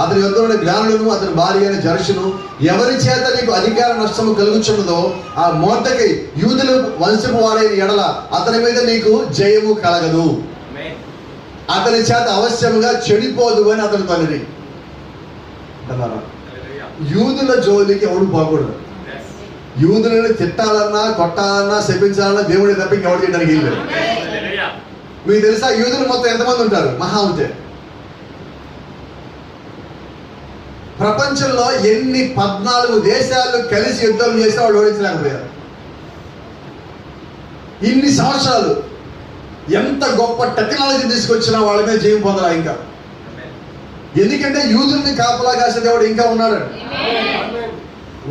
అతని యొద్ద ఉన్న జ్ఞానులను అతని భార్య అయిన జరషును ఎవరి చేత నీకు అధికార నష్టము కలుగుచున్నదో ఆ మొర్దెకై యూదులు వంశపు వాడైన ఎడల అతని మీద నీకు జయము కలగదు. అతని చేత అవశ్యముగా చెడిపోదు అని అతను తల్లి. యూదుల జోలికి ఎవడు పోకూడదు. యూదులను తిట్టాలన్నా, కొట్టాలన్నా, శపించాలన్నా దేవుడి తప్ప ఎవరు చేయడానికి వీలు లేదు. మీకు తెలుసా యూదులు మొత్తం ఎంతమంది ఉంటారు? మహా ఉంటే ప్రపంచంలో ఎన్ని 14 దేశాలు కలిసి యుద్ధం చేస్తే వాళ్ళు ఓడించలేకపోయారు. ఇన్ని సంవత్సరాలు ఎంత గొప్ప టెక్నాలజీ తీసుకొచ్చినా వాళ్ళ మీద జయం పొందరా ఇంకా. ఎందుకంటే యూదుల్ని కాపలా కాసే దేవుడు ఇంకా ఉన్నాడు.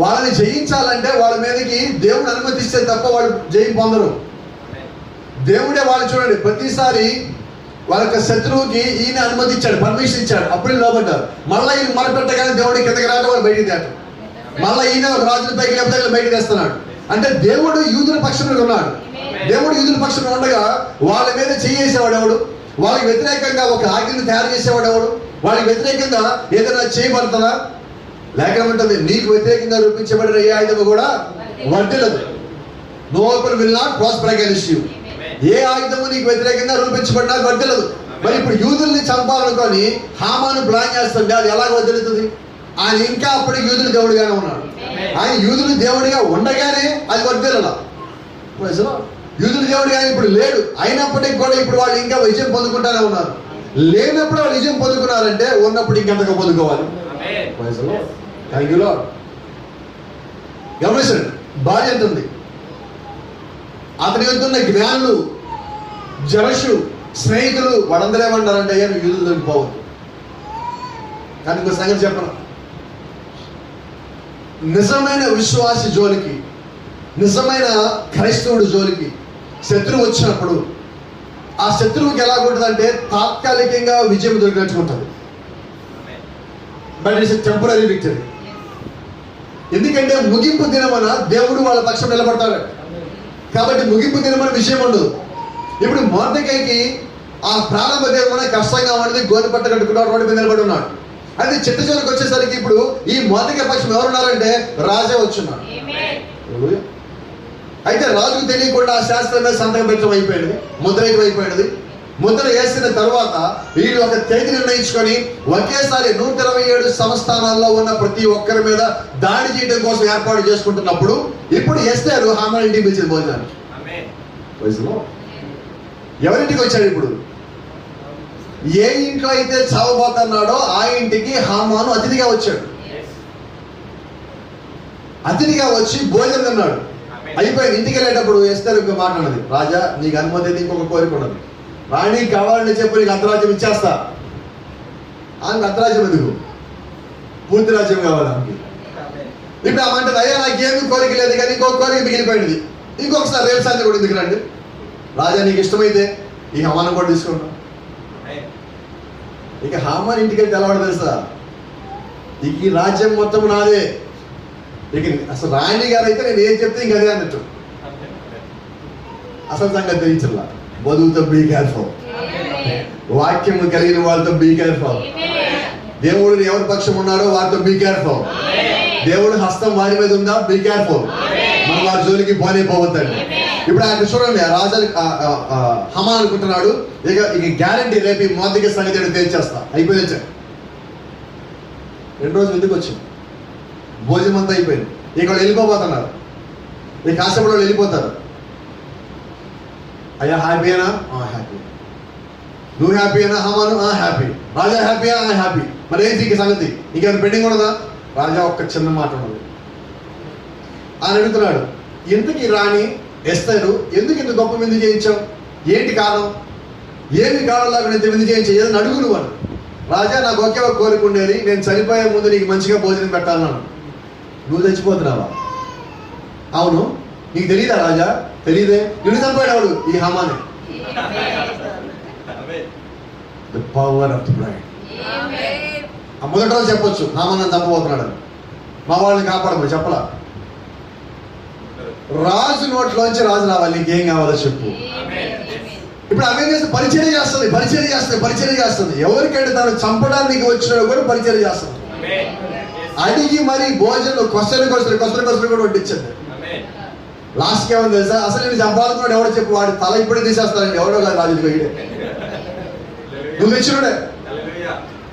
వాళ్ళని జయించాలంటే వాళ్ళ మీదకి దేవుడు అనుమతిస్తే తప్ప వాళ్ళు జయం పొందరు. దేవుడే వాళ్ళు చూడండి ప్రతిసారి వాళ్ళ యొక్క శత్రువుకి ఈయన అనుమతి ఇచ్చాడు, పర్మిషన్ ఇచ్చాడు, అప్పుడే లోపడ్డారు. మళ్ళీ ఈయన మొదలుపెట్టగానే దేవుడి కిందకి రావడం వాళ్ళు బయటికి తేట. మళ్ళీ ఈయన ఒక రాజుల పైకి లేకపోతే బయటికి తెస్తున్నాడు. అంటే దేవుడు యూదుల పక్షంలో ఉన్నాడు. దేవుడు యూదుల పక్షంలో ఉండగా వాళ్ళ మీద చేయేసేవాడు ఎవడు? వాళ్ళకి వ్యతిరేకంగా ఒక ఆజ్ఞను తయారు చేసేవాడు ఎవడు? వాళ్ళకి వ్యతిరేకంగా ఏదైనా చేయబడతారా? లేఖనం ఉంటుంది, నీకు వ్యతిరేకంగా రూపించబడిన ఏ ఆయుధము కూడా వర్ధిల్లదు. No weapon will not prosper against you. ఏ ఆయుధము నీకు వ్యతిరేకంగా రూపించబడినా వర్ధిల్లదు. మరి ఇప్పుడు యూదుల్ని చంపాలనుకొని హామాను ప్లాన్ చేస్తుంటే అది ఎలా వర్ధిల్లుతుంది? ఆయన ఇంకా అప్పటికి యూదులు దేవుడిగానే ఉన్నాడు. ఆయన యూదులు దేవుడిగా ఉండగానే అది వర్ధిల్ల. యూదులు దేవుడిగా ఇప్పుడు లేడు, అయినప్పటికీ కూడా ఇప్పుడు వాళ్ళు ఇంకా విజయం పొందుకుంటానే ఉన్నారు. లేనప్పుడు వాళ్ళు విజయం పొందుకున్నారంటే ఉన్నప్పుడు ఇంకెంతగా పొందుకోవాలి. గమనించండి, భార్య అంటుంది, అతని వెళ్తున్న జ్ఞానులు, జరషు, స్నేహితులు వాళ్ళందరూ ఏమంటారంటే అయ్యా నువ్వు యూదులకు పోవద్దు. కానీ ఇంకో సంగతి చెప్పను, నిజమైన విశ్వాసి జోలికి, నిజమైన క్రైస్తవుడి జోలికి శత్రువు వచ్చినప్పుడు ఆ శత్రువుకి ఎలా ఉంటుందంటే తాత్కాలికంగా విజయం దొరికినట్టు ఉంటుంది. But it's temporary victory. ఎందుకంటే ముగింపు దినమన దేవుడు వాళ్ళ పక్షం నిలబడతాడు కాబట్టి ముగింపు దినమన విషయం ఉండదు. ఇప్పుడు మొర్దెకైకి ఆ ప్రారంభ దినమన కష్టంగా ఉన్నది, గోధుమ పట్ట కట్టుకున్నాడు, రోడ్డు మీద నిలబడి ఉన్నాడు. అయితే చిట్ట చివరికి వచ్చేసరికి ఇప్పుడు ఈ మొర్దెకై పక్షం ఎవరున్నారంటే రాజే వచ్చున్నాడు. అయితే రాజుకు తెలియకుండా ఆ శాస్త్రం మీద సంతకం పెట్టడం అయిపోయింది, ముద్రేకం అయిపోయినది. ముద్ర వేసిన తర్వాత వీళ్ళు ఒక తేదీ నిర్ణయించుకొని ఒకేసారి 127 సంస్థానాల్లో ఉన్న ప్రతి ఒక్కరి మీద దాడి చేయడం కోసం ఏర్పాటు చేసుకుంటున్నప్పుడు ఇప్పుడు ఎస్తేరు హామాను ఇంటికి పిలిచింది భోజనానికి. ఎవరింటికి వచ్చాడు? ఇప్పుడు ఏ ఇంట్లో అయితే చావబోతున్నాడో ఆ ఇంటికి హామాను అతిథిగా వచ్చాడు. అతిథిగా వచ్చి భోజనం తిన్నాడు. అయిపోయింది. ఇంటికి వెళ్ళేటప్పుడు ఎస్తేరు ఇంకో మాట అన్నది, రాజా నీకు అనుమతి అయితే ఇంకొక కోరిక ఉన్నది, రాణి కావాలని చెప్పి నీకు అర్ధరాజ్యం ఇచ్చేస్తా. ఆమెకు అర్ధరాజ్యం ఎందుకు, పూర్తి రాజ్యం కావాలి ఆమెకి. ఇప్పుడు ఆమె అంటది, అయ్యా నాకేమీ కోరిక లేదు కానీ ఇంకొక కోరిక మిగిలిపోయింది, ఇంకొకసారి రేపు సాయంత్రం కూడా ఎందుకు రండి, రాజా నీకు ఇష్టమైతే ఈ హామాను కూడా తీసుకుంటాం. ఇక హామాన్ ఇంటికి వెళ్తే తెలవాడు తెలుసా, ఇక ఈ రాజ్యం మొత్తం నాదే. ఇక అసలు రాణి గారు అయితే నేను ఏం చెప్తే ఇంక అదే అన్నట్టు. అసలు సంగతి తెలియచల్లా. వధువుతో బీ కేర్ఫుల్, వాక్యం కలిగిన వాళ్ళతో బీ కేర్ఫుల్, దేవుడు ఎవరి పక్షం ఉన్నారో వారితో బీ కేర్ఫుల్, దేవుడు హస్తం వారి మీద ఉందా బీ కేర్ఫుల్, మనం వారి జోలికి పోవద్దండి. ఇప్పుడు ఆయన చూడండి, రాజా హమాన్ అనుకుంటున్నాడు ఇక గ్యారంటీ రేపు మొదటి సంగతి తేల్చేస్తా. అయిపోయింది. 2 రోజులు ఎందుకు వచ్చింది, భోజనం అంతా అయిపోయింది, ఇక వాళ్ళు వెళ్ళిపోతున్నారు. ఇక కాసేపటి వాళ్ళు వెళ్ళిపోతారు. అయ్యా హ్యాపీనా? హ్యాపీ. నువ్వు హ్యాపీనా హామాను? హ్యాపీ. రాజా హ్యాపీయా? హ్యాపీ. మరి ఏంటి ఇంక సంగతి, ఇంకేమైనా పెండింగ్ ఉండదా? రాజా ఒక్క చిన్న మాట ఉన్నది. ఆయన అడుగుతున్నాడు, ఎందుకు ఈ రాణి ఎస్తేరు ఎందుకు ఇంత గొప్ప విందు చేయించావు, ఏంటి కారణం, ఏమి కారణంలాగా నేను విందు చేయించావు, ఏదైనా అడుగు నువ్వు అని. రాజా నాకు ఒకే ఒక కోరిక ఉండేది, నేను చనిపోయే ముందు నీకు మంచిగా భోజనం పెట్టాలన్నాను. నువ్వు చచ్చిపోతున్నావా? అవును. నీకు తెలియదా రాజా? తెలియదే. నిన్ను చంపాడు ఈ హామానే. The power of the bride. ఆ మొదటి రోజు చెప్పొచ్చు హామాన్ నన్ను చంపబోతున్నాడు అని, మా వాళ్ళని కాపాడమని చెప్పలా. రాజు నోట్లోంచి రాజు రావాలి, నీకేం కావాలో చెప్పు. ఇప్పుడు ఆమె చేస్తే పరిచర్య చేస్తుంది. ఎవరికంటే తను చంపడానికి వచ్చినా కూడా పరిచర్య చేస్తుంది. అడిగి మరి భోజనం క్వశ్చన్ కూడా వడ్డించండి. లాస్ట్కి ఏమని తెలుసా, అసలు నేను చంపాలనుకున్నాడు ఎవడో చెప్పు, వాడి తల ఇప్పుడే తీసేస్తానండి, ఎవడో కాదు రాజు పోయిడే, నువ్వు తెచ్చినోడే,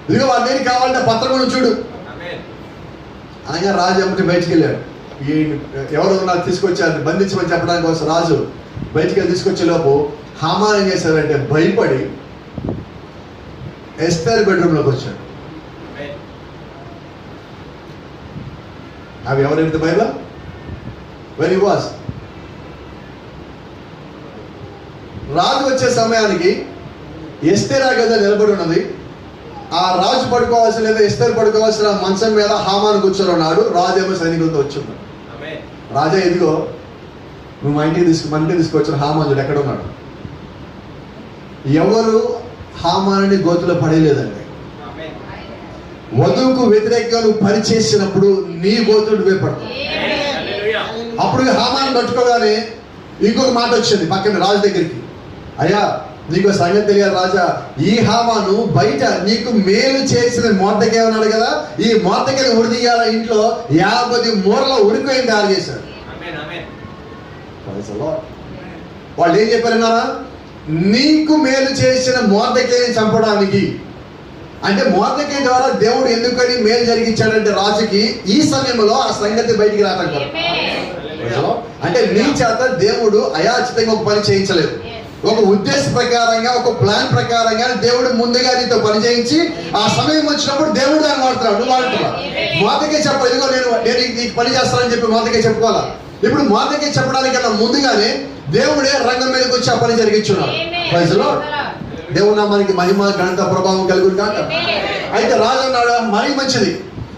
ఇదిగో వాడి నేను కావాలంటే పత్రం కూడా చూడు. అనగా రాజు అమ్మటి బయటికి వెళ్ళాడు. ఎవరు నాకు తీసుకొచ్చారు బంధించమని చెప్పడానికి కోసం రాజు బయటికి వెళ్ళి తీసుకొచ్చే లోపు హామాన్ ఏం చేశాడంటే భయపడి ఎస్తేర్ బెడ్రూమ్లోకి వచ్చాడు. అవి ఎవరైతే బైబిల్ వెన్ హి వాస్. రాజు వచ్చే సమయానికి ఎస్తేర్ కదా నిలబడి ఉన్నది. ఆ రాజు పడుకోవాల్సిన లేదా ఎస్తేర్ పడుకోవాల్సిన మంచం మీద హామాను కూర్చొని ఉన్నాడు. రాజు ఏమో సైనికులతో వచ్చున్నాడు. రాజా ఎదిగో నువ్వు మా ఇంటికి తీసుకొచ్చిన హామానుడు ఎక్కడ ఉన్నాడు? ఎవరు హామానుని గోతులో పడేయలేదండి. వధువుకు వ్యతిరేకంగా నువ్వు పనిచేసినప్పుడు నీ గోతులు వేపడతావు. అప్పుడు హామాను పట్టుకోగానే ఇంకొక మాట వచ్చింది పక్కన రాజు దగ్గరికి, అయ్యా నీకు సంగతి తెలియాలి రాజా, ఈ హామాను బయట నీకు మేలు చేసిన మొర్దెకై ఉన్నాడు కదా, ఈ మొర్దెకైని ఉరిదీయాల ఇంట్లో 50 మూరల ఉరికోయిని తయారు చేశాడు. వాళ్ళు ఏం చెప్పారన్నారా, నీకు మేలు చేసిన మొర్దెకైని చంపడానికి. అంటే మొర్దెకై ద్వారా దేవుడు ఎందుకని మేలు జరిగించాడంటే రాజుకి ఈ సమయంలో ఆ సంగతి బయటికి రావడం కదా. అంటే నీ చేత దేవుడు అయాచితంగా ఒక పని చేయించలేదు, ఒక ఉద్దేశ ప్రకారంగా ఒక ప్లాన్ ప్రకారంగా దేవుడు ముందుగా నీతో పని చేయించి ఆ సమయం వచ్చినప్పుడు దేవుడు దాన్ని వాడుతున్నాడు, నువ్వు వాడుతున్నావు. మొర్దెకై చెప్పాలి, ఇదిగో నేను నీకు పని చేస్తానని చెప్పి మొర్దెకై చెప్పుకోవాలా. ఇప్పుడు మొర్దెకై చెప్పడానికన్నా ముందుగానే దేవుడే రంగం మీదకి వచ్చి ఆ పని జరిగించున్నాడు. ప్రజలో దేవుడు నామానికి మహిమ ఘనత ప్రభావం కలుగును కాక. అయితే రాజు అన్నాడు, మరీ మంచిది,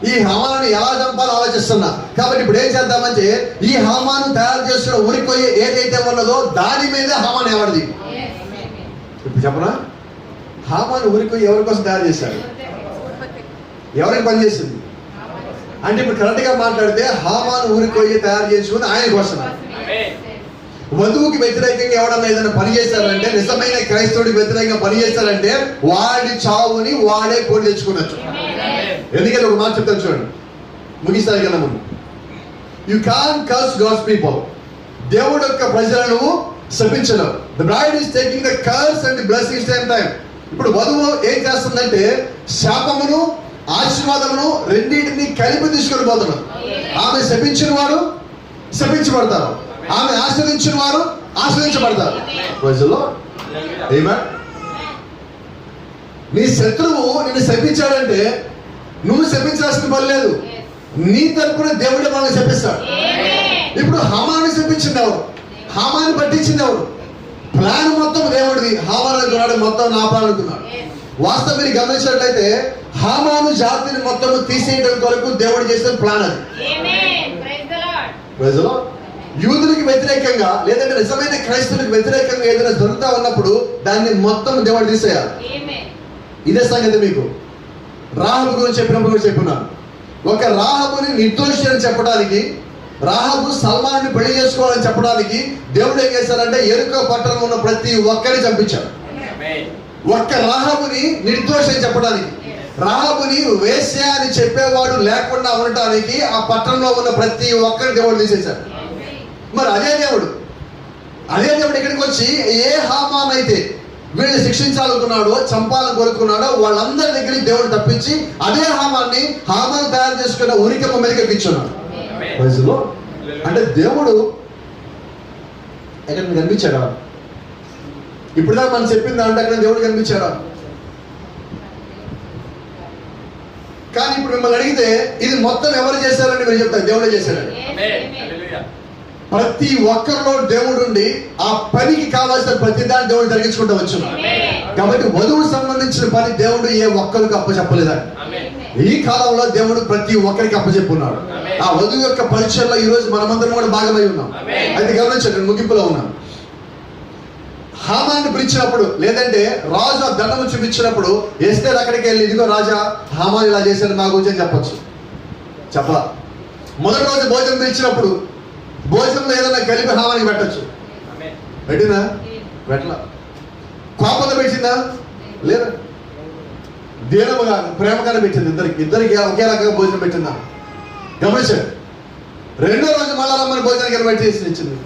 ఈ హామాను ఎలా చంపాలో ఆలోచిస్తున్నా, కాబట్టి ఇప్పుడు ఏం చేద్దామంటే ఈ హామాను తయారు చేస్తున్న ఉరికొయ్య ఏదైతే ఉన్నదో దాని మీదే హామాను ఎవరిది. ఇప్పుడు చెప్పనా, హామాను ఉరికొయ్య ఎవరి కోసం తయారు చేశాడు, ఎవరికి పని చేసింది అంటే ఇప్పుడు కరెక్ట్ గా మాట్లాడితే హామాను ఉరికొయ్య తయారు చేసుకుని ఆయన కోసం. వధువుకి వ్యతిరేకంగా ఎవడన్నా ఏదైనా పని చేశారంటే, నిజమైన క్రైస్తవుడికి వ్యతిరేకంగా పని చేశారంటే వాడి చావుని వాడే కొని తెచ్చుకున్నచ్చు. ఎందుకంటే ఒక మాట చెప్తాను చూడండి, ముగిస్తాను కన్నా ముందు, you can't curse God's people. దేవుడు యొక్క ప్రజలను శపించలేవు. The bride is taking the curse and blessings same time. ఇప్పుడు వధువు ఏం చేస్తుందంటే శాపమును ఆశీర్వాదమును రెండింటిని కలిపి తీసుకొని పోతున్నారు. ఆమె శపించిన వారు శపించబడతారు, ఆమె ఆశ్రయించిన వారు ఆశ్రయించబడతారు. ప్రజల్లో నీ శత్రువు నిన్ను శపించాడంటే నువ్వు శపించాల్సిన పని లేదు, నీ తరపున దేవుడే మనల్ని శపిస్తాడు. ఇప్పుడు హామాను శపించింది ఎవరు, హామాను పట్టించింది ఎవరు, ప్లాన్ మొత్తం దేవుడిది. హామాను అనుకున్నాడు, మొత్తం నాపాలనుకున్నాడు. వాస్తవం మీరు గమనించినట్లయితే హామాను జాతిని మొత్తం తీసేయడం కొరకు దేవుడు చేసిన ప్లాన్ అది. ప్రజలు యూదులకు వ్యతిరేకంగా లేదంటే నిజమైన క్రైస్తవులకు వ్యతిరేకంగా ఏదైనా జరుగుతా ఉన్నప్పుడు దాన్ని మొత్తం దేవుడు తీసేయాలి. ఇదే సంగతి మీకు రాహబు గురించి చెప్పినప్పుడు కూడా చెప్పున్నాను. ఒక రాహబుని నిర్దోషి అని చెప్పడానికి, రాహబు సల్మాన్ని పెళ్లి చేసుకోవాలని చెప్పడానికి దేవుడు ఏం చేశారంటే ఎరుకో పట్టణంలో ఉన్న ప్రతి ఒక్కరిని చంపించాడు. ఒక్క రాహబుని నిర్దోషి అని చెప్పడానికి, రాహబుని వేశ్య అని చెప్పేవాడు లేకుండా ఉండటానికి ఆ పట్టణంలో ఉన్న ప్రతి ఒక్కరిని దేవుడు తీసేశాడు. మరి అదే దేవుడు ఇక్కడికి వచ్చి ఏ హామాన్ అయితే వీళ్ళని శిక్షించాలనుకున్నాడో చంపాలని కోరుకున్నాడో వాళ్ళందరి దగ్గరికి దేవుడు తప్పించి అదే హామాను తయారు చేసుకున్న ఉరికమ్మ మీదకి ఎక్కించున్నాడు. అంటే దేవుడు ఎక్కడ కనిపించాడా? ఇప్పుడుదా మనం చెప్పింది అంటే అక్కడ దేవుడు కనిపించాడా? కానీ ఇప్పుడు మిమ్మల్ని అడిగితే ఇది మొత్తం ఎవరు చేశారని మీరు చెప్తారు, దేవుడే చేశారని. ప్రతి ఒక్కరిలో దేవుడు ఉండి ఆ పనికి కావాల్సిన ప్రతి దాన్ని దేవుడు జరిగించుకుంటూ వచ్చున్నాడు. కాబట్టి వధువుకు సంబంధించిన పని దేవుడు ఏ ఒక్కరికి అప్పచెప్పలేదని ఈ కాలంలో దేవుడు ప్రతి ఒక్కరికి అప్పచెప్పున్నాడు. ఆ వధువు యొక్క పరిచయంలో ఈ రోజు మనమందరం కూడా భాగమై ఉన్నాం. అయితే గమనించండి, ముగింపులో ఉన్నాం. హామాన్ని పిలిచినప్పుడు లేదంటే రాజు ఆ దండము చూపించినప్పుడు ఎస్తేర్ అక్కడికి వెళ్ళి ఇదిగో రాజా హామాన్ ఇలా చేశాడు నా గురించి అని చెప్పచ్చు, చెప్పలా. మొదటి రోజు భోజనం పిలిచినప్పుడు భోజనంలో ఏదైనా కలిపి హామానికి పెట్టచ్చు, పెట్టిందా? పెట్టలా. కోపంగా పెట్టిందా? లేదా. దీనముగా ప్రేమగానే పెట్టింది. ఇద్దరికి ఒకే రకంగా భోజనం పెట్టిందా? గమనించండి. రెండో రోజు మళ్ళా రమ్మని భోజనానికి పెట్టేసి ఇచ్చింది.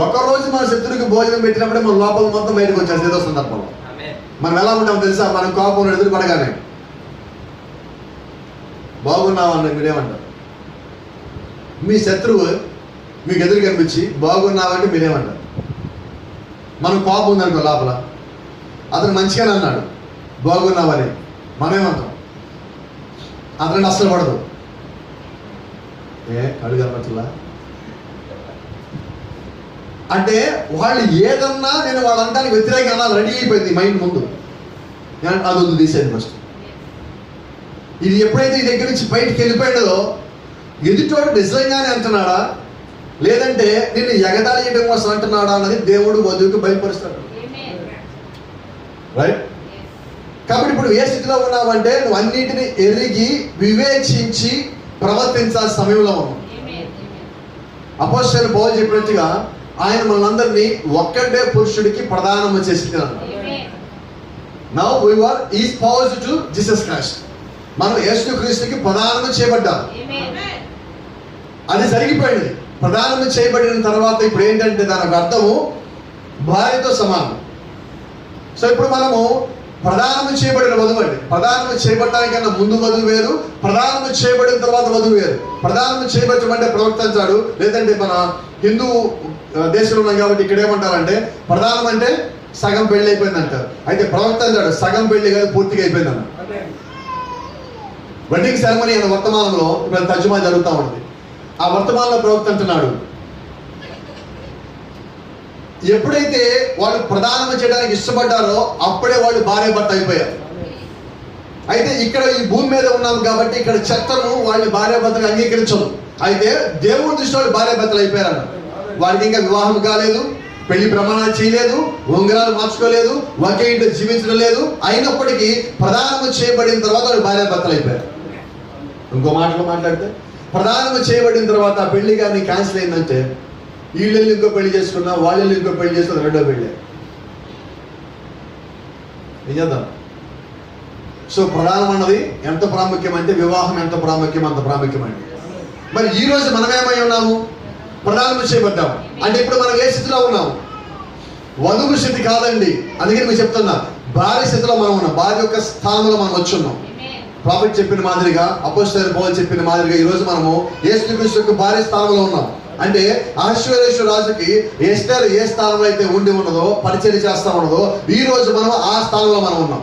ఒకరోజు మన శత్రువుకి భోజనం పెట్టినప్పుడే మన లోపల మొత్తం బయటకు వచ్చారు. ఏదో సందర్భంలో మనం ఎలా ఉంటామో తెలుసా? మనం కోపం ఎదురు పడగానే బాగున్నామన్న మీరేమంటారు? మీ శత్రువు మీకు ఎదురు కనిపించి బాగున్నావంటే మీరేమంటారు? మనం కోపం ఉందనుకో లోపల, అతను మంచిగానే అన్నాడు బాగున్నావని, మనమేమంటాం? అతను అస్సలు పడదు. అడుగు అన్నట్లా అంటే వాళ్ళు ఏదన్నా నేను వాళ్ళంటానికి వ్యతిరేకంగా అన్నా రెడీ అయిపోయింది మైండ్ ముందు. అది వద్దు, తీసేది ఫస్ట్. ఇది ఎప్పుడైతే ఈ దగ్గర నుంచి బయటికి వెళ్ళిపోయాడో ఎదుటోడు నిజంగానే అంటున్నాడా లేదంటే నిన్ను ఎగతాళి చేయడం కోసం అంటున్నాడా అన్నది దేవుడు వధువుకి బయలుపరుస్తాడు. రైట్. కాబట్టి ఇప్పుడు ఏ స్థితిలో ఉన్నావంటే నువ్వు అన్నిటిని ఎరిగి వివేచించి ప్రవర్తించాల్సిన సమయంలో ఉన్నావు. అపోస్తలుడు పౌలు చెప్పినట్టుగా ఆయన మనందరినీ ఒక్కడే పురుషుడికి ప్రధానము చేసింది. Now we are espoused to Jesus Christ. మనం యేసుక్రీస్తుకి ప్రధానము చేయబడ్డాం. అది జరిగిపోయింది. ప్రధానము చేయబడిన తర్వాత ఇప్పుడు ఏంటంటే దానికి అర్థము భార్యతో సమానం. సో ఇప్పుడు మనము ప్రధానము చేయబడిన వధువు అండి. ప్రధానము చేయబడటానికన్నా ముందు వధువు వేరు, ప్రధానము చేయబడిన తర్వాత వధువు వేరు. ప్రధానము చేయబడటం అంటే ప్రవక్త అంటాడు, లేదంటే మన హిందూ దేశంలో ఉన్నాం కాబట్టి ఇక్కడ ఏమంటారంటే ప్రధానం అంటే సగం పెళ్లి అయిపోయింది అంటారు. అయితే ప్రవక్త అంటాడు సగం పెళ్లి కాదు పూర్తిగా అయిపోయింది అన్న. వెడ్డింగ్ సెరమనీ అనే వర్తమానంలో ఇప్పుడు తర్జుమా జరుగుతూ ఉంటుంది. ఆ వర్తమానంలో ప్రవక్త అంటున్నాడు ఎప్పుడైతే వాళ్ళు ప్రధానం చేయడానికి ఇష్టపడ్డారో అప్పుడే వాళ్ళు భార్య భర్త అయిపోయారు. అయితే ఇక్కడ ఈ భూమి మీద ఉన్నాం కాబట్టి ఇక్కడ చట్టము వాళ్ళని భార్య భర్తలు అంగీకరించదు. అయితే దేవుడి దృష్టి వాళ్ళు భార్య భర్తలు అయిపోయారన్న. వారికి ఇంకా వివాహం కాలేదు, పెళ్లి ప్రమాణాలు చేయలేదు, ఉంగరాలు మార్చుకోలేదు, ఒకే ఇంట్లో జీవించడం లేదు. అయినప్పటికీ ప్రధానము చేయబడిన తర్వాత వాళ్ళు భార్య భర్తలు అయిపోయారు. ఇంకో మాటలో మాట్లాడితే ప్రధానము చేయబడిన తర్వాత ఆ పెళ్లి కానీ క్యాన్సిల్ అయిందంటే వీళ్ళు ఇంకో పెళ్లి చేసుకున్నా, వాళ్ళు ఇంకో పెళ్లి చేసుకున్నా, రెండో పెళ్ళి. ఏం చేద్దాం? సో ప్రధానం అన్నది ఎంత ప్రాముఖ్యం అంటే వివాహం ఎంత ప్రాముఖ్యం అంత ప్రాముఖ్యం అండి. మరి ఈ రోజు మనం ఏమై ఉన్నాము? ప్రధానం చేయబడ్డాము. అంటే ఇప్పుడు మనం ఏ స్థితిలో ఉన్నాము? వధువు స్థితి కాదండి. అందుకని మీరు చెప్తున్నా భార్య స్థితిలో మనం ఉన్నాం. భార్య యొక్క స్థానంలో మనం వచ్చి ఉన్నాం. ప్రాఫిట్ చెప్పిన మాదిరిగా, అపోస్తలుడైన పౌలు చెప్పిన మాదిరిగా ఈ రోజు మనము యేసుక్రీస్తు యొక్క భార్య స్థానంలో ఉన్నాం. అంటే అహష్వేరోషు రాజుకి ఎస్తేరు ఏ స్థానంలో అయితే ఉండి ఉన్నదో, పరిచర్య చేస్తా ఉన్నదో, ఈ రోజు మనం ఆ స్థానంలో మనం ఉన్నాం.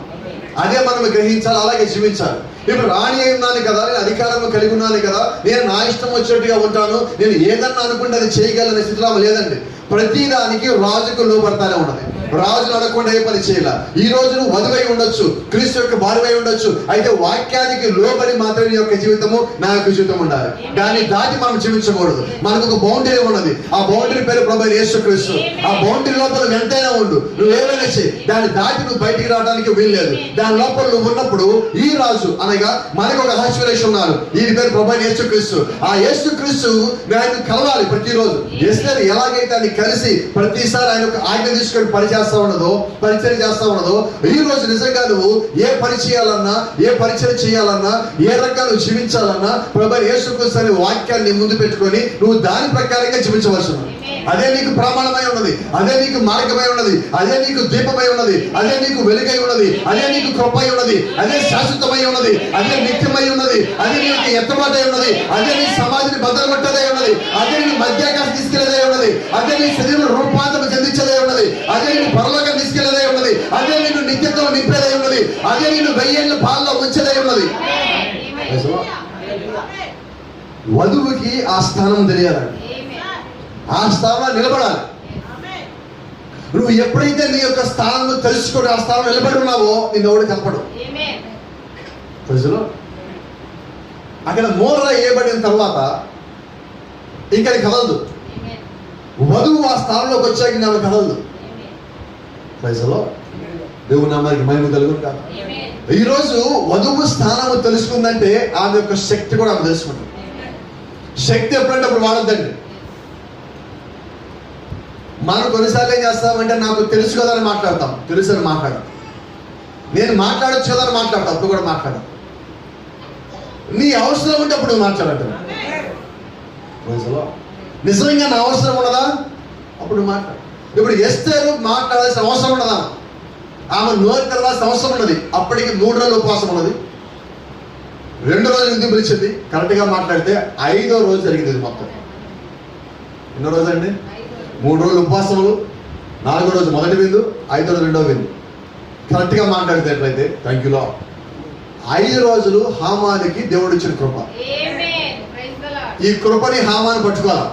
అదే మనం గ్రహించాలి, అలాగే జీవించాలి. ఇప్పుడు రాణి అయి ఉన్నాను కదా, నేను అధికారం కలిగి ఉన్నాను కదా, నేను నా ఇష్టం వచ్చినట్టుగా ఉంటాను, నేను ఏదన్నా అనుకుంటే అది చేయగలనే స్థితిలో లేదండి. ప్రతిదానికి రాజుకు లోపడతానే ఉన్నది. రాజు అడగకుండా ఏ పని చేయాల. ఈ రోజు నువ్వు వధువై ఉండొచ్చు, క్రీస్తు యొక్క భార్యవై ఉండొచ్చు. అయితే వాక్యానికి లోబడి మాత్రమే నీ యొక్క జీవితము, నా యొక్క జీవితం ఉండాలి. దాన్ని దాటి మనం జీవించకూడదు. మనకు ఒక బౌండరీ ఉన్నది. ఆ బౌండరీ పేరు ప్రభువైన యేసుక్రీస్తు. ఆ బౌండరీ లోపల ఎంతైనా ఉండు, నువ్వు ఏమైనా చేయి, దాన్ని దాటి నువ్వు బయటికి రావడానికి వీల్లేదు. దాని లోపల నువ్వు ఉన్నప్పుడు ఈ రాజు అనగా మనకు ఒక అహష్వేరోషు ఉన్నారు. ఈ పేరు ప్రభువైన యేసుక్రీస్తు. ఆ యేసుక్రీస్తు ఆయన కలవాలి ప్రతిరోజు. ఎస్తేరు ఎలాగైతే ఆయన కలిసి ప్రతిసారి ఆయన ఒక ఆజ్ఞ తీసుకొని పరిచయం చేస్తా ఉన్నదో, ఈ రోజు నిజంగా నువ్వు ఏ పని చేయాలన్నా, ఏ పరిచయం చేయాలన్నా, ఏ రకంగా నువ్వు జీవించాలన్నా ప్రభువైన యేసుక్రీస్తు అనే వాక్యాన్ని ముందు పెట్టుకొని నువ్వు దాని ప్రకారంగా జీవించవలసి ఉన్నది. అదే నీకు ప్రమాణమై ఉన్నది, అదే నీకు మార్గమై ఉన్నది, అదే నీకు దీపమై ఉన్నది, అదే నీకు వెలుగై ఉన్నది, అదే నీకు కృపై ఉన్నది, అదే శాశ్వతమై ఉన్నది, అదే నిత్యమై ఉన్నది, అదే నీకు ఎత్తబాటై ఉన్నది, అదే నీ సమాధిని బద్దలుగొట్టేదై ఉన్నది, అదే నీ మధ్యాకాశం తీసుకెళ్లేదై ఉన్నది, అదే నీ శరీరం రూపాంతరం చెందించేదై ఉన్నది, అదే నీ పరలోకం తీసుకెళ్లేదై ఉన్నది, అదే నిన్ను నిత్యత్వం నింపేదై ఉన్నది, అదే నిన్ను 1000 ఏళ్ల పాలలో ఉంచేదై ఉన్నది. వధువుకి ఆ స్థానం తెలియాలండి. ఆ స్థానంలో నిలబడాలి. నువ్వు ఎప్పుడైతే నీ యొక్క స్థానం తెలుసుకొని ఆ స్థానం నిలబడి ఉన్నావో నిన్ను ఎవడు కనపడు. అక్కడ మూల వేయబడిన తర్వాత ఇంకా కదలదు. వధువు ఆ స్థానంలోకి వచ్చాక నాకు కదలదు. ప్రజలో దేవుని నామానికి మహిమ కలుగును కాదు. ఈరోజు వధువు స్థానము తెలుసుకుందంటే ఆమె యొక్క శక్తి కూడా ఆమె తెలుసుకుంటుంది. శక్తి ఎప్పుడంటే అప్పుడు వాడద్దండి. మనం కొన్నిసార్లు ఏం చేస్తామంటే నాకు తెలుసు కదా అని మాట్లాడతాం. తెలుసు అని మాట్లాడతాం. నేను మాట్లాడచ్చు కదా అని మాట్లాడతాం. అప్పుడు కూడా మాట్లాడతాం. నీ అవసరం ఉంటే అప్పుడు మాట్లాడతాను. నిజంగా నా అవసరం ఉన్నదా అప్పుడు మాట్లాడు. ఇప్పుడు ఎస్తేరు మాట్లాడాల్సిన అవసరం ఉన్నదా? ఆమె నోరు తెరవాల్సిన అవసరం ఉన్నది. అప్పటికి 3 రోజులు ఉపవాసం ఉన్నది. 2 రోజులు ఎందుకు పిలిచింది? కరెక్ట్గా మాట్లాడితే 5వ రోజు జరిగింది. ఇది మొత్తం ఎన్నో రోజు అండి? 3 రోజులు ఉపవాసములు, 4వ రోజు మొదటి విందు, 5వ రోజు రెండవ విందు. కరెక్ట్గా మాట్లాడితే ఎట్లయితే థ్యాంక్ యూ లార్డ్. 5 రోజులు హామానికి దేవుడు ఇచ్చిన కృప. ఈ కృపని హామాను పట్టుకోవాలా.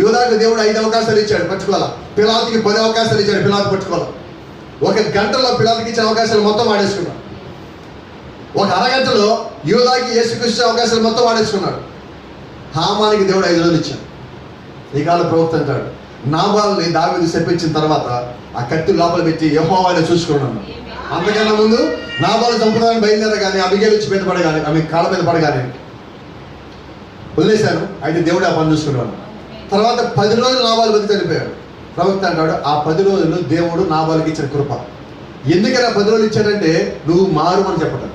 యూదాకు దేవుడు 5 అవకాశాలు ఇచ్చాడు, పట్టుకోవాలా. పిలాతుకి 10 అవకాశాలు ఇచ్చాడు, పిలాతు పట్టుకోవాలా. 1 గంటలో పిలాతుకి ఇచ్చిన అవకాశాలు మొత్తం వాడేసుకున్నాడు. 1 అరగంటలో యూదాకి యేసుక్రీస్తు అవకాశాలు మొత్తం వాడేసుకున్నాడు. హామానికి దేవుడు 5 రోజులు ఇచ్చాడు. ఈ కాల ప్రవక్త అంటాడు, నాబాల్ని దావీదు శపించిన తర్వాత ఆ కత్తి లోపల పెట్టి యెహోవాని చూసుకున్నాను. అంతకన్నా ముందు నాబాలు చంపుదాన్ని బయలుదేరగానే, అబిగేలు వచ్చి మీద పడగానే, ఆమె కాళ్ళ మీద పడగానే వదిలేశాను. అయితే దేవుడు ఆ పని చూసుకున్నాడు. తర్వాత 10 రోజులు నాబాలు బతి చనిపోయాడు. ప్రవక్త అంటాడు, ఆ 10 రోజులు దేవుడు నాబాలుకి ఇచ్చిన కృప. ఎందుకలా 10 రోజులు ఇచ్చాడంటే నువ్వు మారుమని చెప్పటం.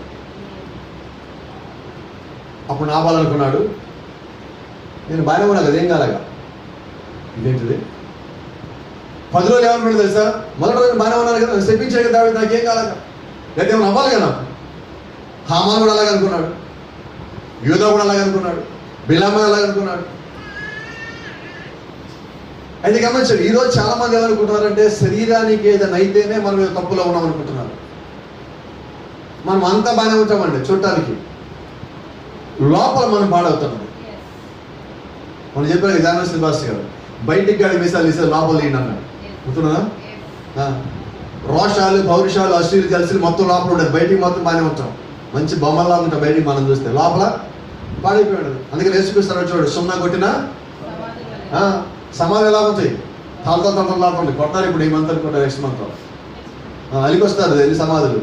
అప్పుడు నాబాలు అనుకున్నాడు, నేను బాగానే ఉన్నా కదా, ఏం కాలేగా, ఇదేంటిది 10 రోజులు ఏమనుకున్నాడు తెలుసా? మొదటి రోజు బాగానే ఉన్నాను కదా, చెప్పించాడు కదా దావీదు, నాకేం కాలేగా, లేదా ఏమైనా అవ్వాలి కదా. హామాన్ కూడా అలాగే అనుకున్నాడు, యూదా కూడా అలాగే అనుకున్నాడు, బిలామా అలాగే అనుకున్నాడు. అయితే గమనించండి, ఈరోజు చాలా మంది ఏమనుకుంటున్నారంటే శరీరానికి ఏదైనా అయితేనే మనం తప్పులో ఉన్నాం అనుకుంటున్నారు. మనం అంతా బాగానే ఉంటామండి చూడటానికి, లోపల మనం పాడవుతున్నాం. మనం చెప్పారు జానవరి శ్రీనివాస్ గారు, బయటికి గాడి మీసాలు ఇస్తే లోపల లేండి అన్నాడు. గుర్తున్నదా? రోషాలు, పౌరుషాలు, అశ్లీలు జలసులు మొత్తం లోపల ఉండదు, బయటికి మొత్తం బాగానే ఉంటాం, మంచి బొమ్మలా ఉంటాం, బయటికి మనం చూస్తే లోపల పాడైపోయాడు. అందుకని వేసుకొస్తారు చూడు, సున్నా కొట్టినా సమాధులు ఎలా ఉంటాయి, తాళ్ళతో లాపండి కొట్టారు. ఇప్పుడు ఈ మంత్ అనుకుంటారు, నెక్స్ట్ మంత్ అలికి వస్తారు వెళ్ళి సమాధులు.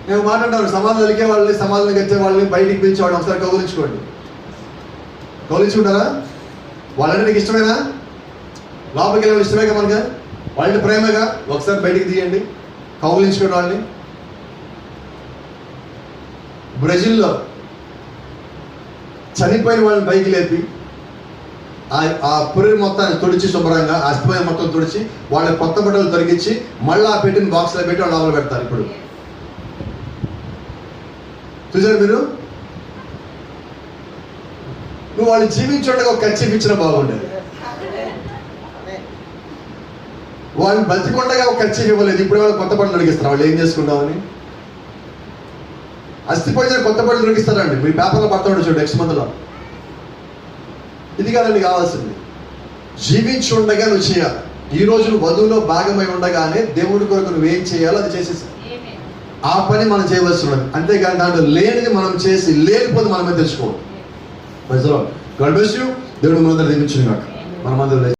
నేను మాట్లాడాను, సమాధులు అలికే వాళ్ళని, సమాధులు కట్టే వాళ్ళని బయటికి పిలిచేవాడు, ఒకసారి కౌగులించుకోండి. కౌలించుకుంటారా? వాళ్ళంటే నీకు ఇష్టమేనా? లోపలికి వెళ్ళి ఇష్టమేగా మనగా, వాళ్ళని ప్రేమగా, ఒకసారి బయటికి తీయండి, కౌగులించుకోండి వాళ్ళని. బ్రెజిల్లో చనిపోయిన వాళ్ళని పైకి లేపి ఆ పురి మొత్తాన్ని తుడిచి, శుభ్రంగా అస్థిపోయిన మొత్తం తుడిచి, వాళ్ళకి కొత్త బట్టలు తొలగించి మళ్ళీ ఆ పెట్టిన బాక్స్లో పెట్టి వాళ్ళు లోపల పెడతారు. ఇప్పుడు చూసారు మీరు? నువ్వు వాళ్ళు జీవించుండగా ఒక కర్చీఫ్ ఇచ్చినా బాగుండేది. వాళ్ళు బతికుండగా ఒక కర్చీఫ్ ఇవ్వలేదు, ఇప్పుడు వాళ్ళు కొత్త బట్టలు తొలగిస్తారు. వాళ్ళు ఏం చేసుకుంటామని అస్థిపోయిన కొత్త బట్టలు తొలగిస్తారండి. మీ పేపర్లో పడతాడు చూడు, నెక్స్ట్ మంత్లో. ఇది కాదండి కావాల్సింది, జీవించి ఉండగా నువ్వు చేయాలి. ఈ రోజు వధువులో భాగమై ఉండగానే దేవుడి కొరకు నువ్వేం చేయాలో అది చేసేసి ఆ పని మనం చేయవలసి ఉన్నది. అంతేగాని దాంట్లో లేనిది మనం చేసి లేనిపోతే మనమే తెచ్చుకోవాలి. God bless you. దేవుడు మనందరూ దీవించును గాక. మనమందరం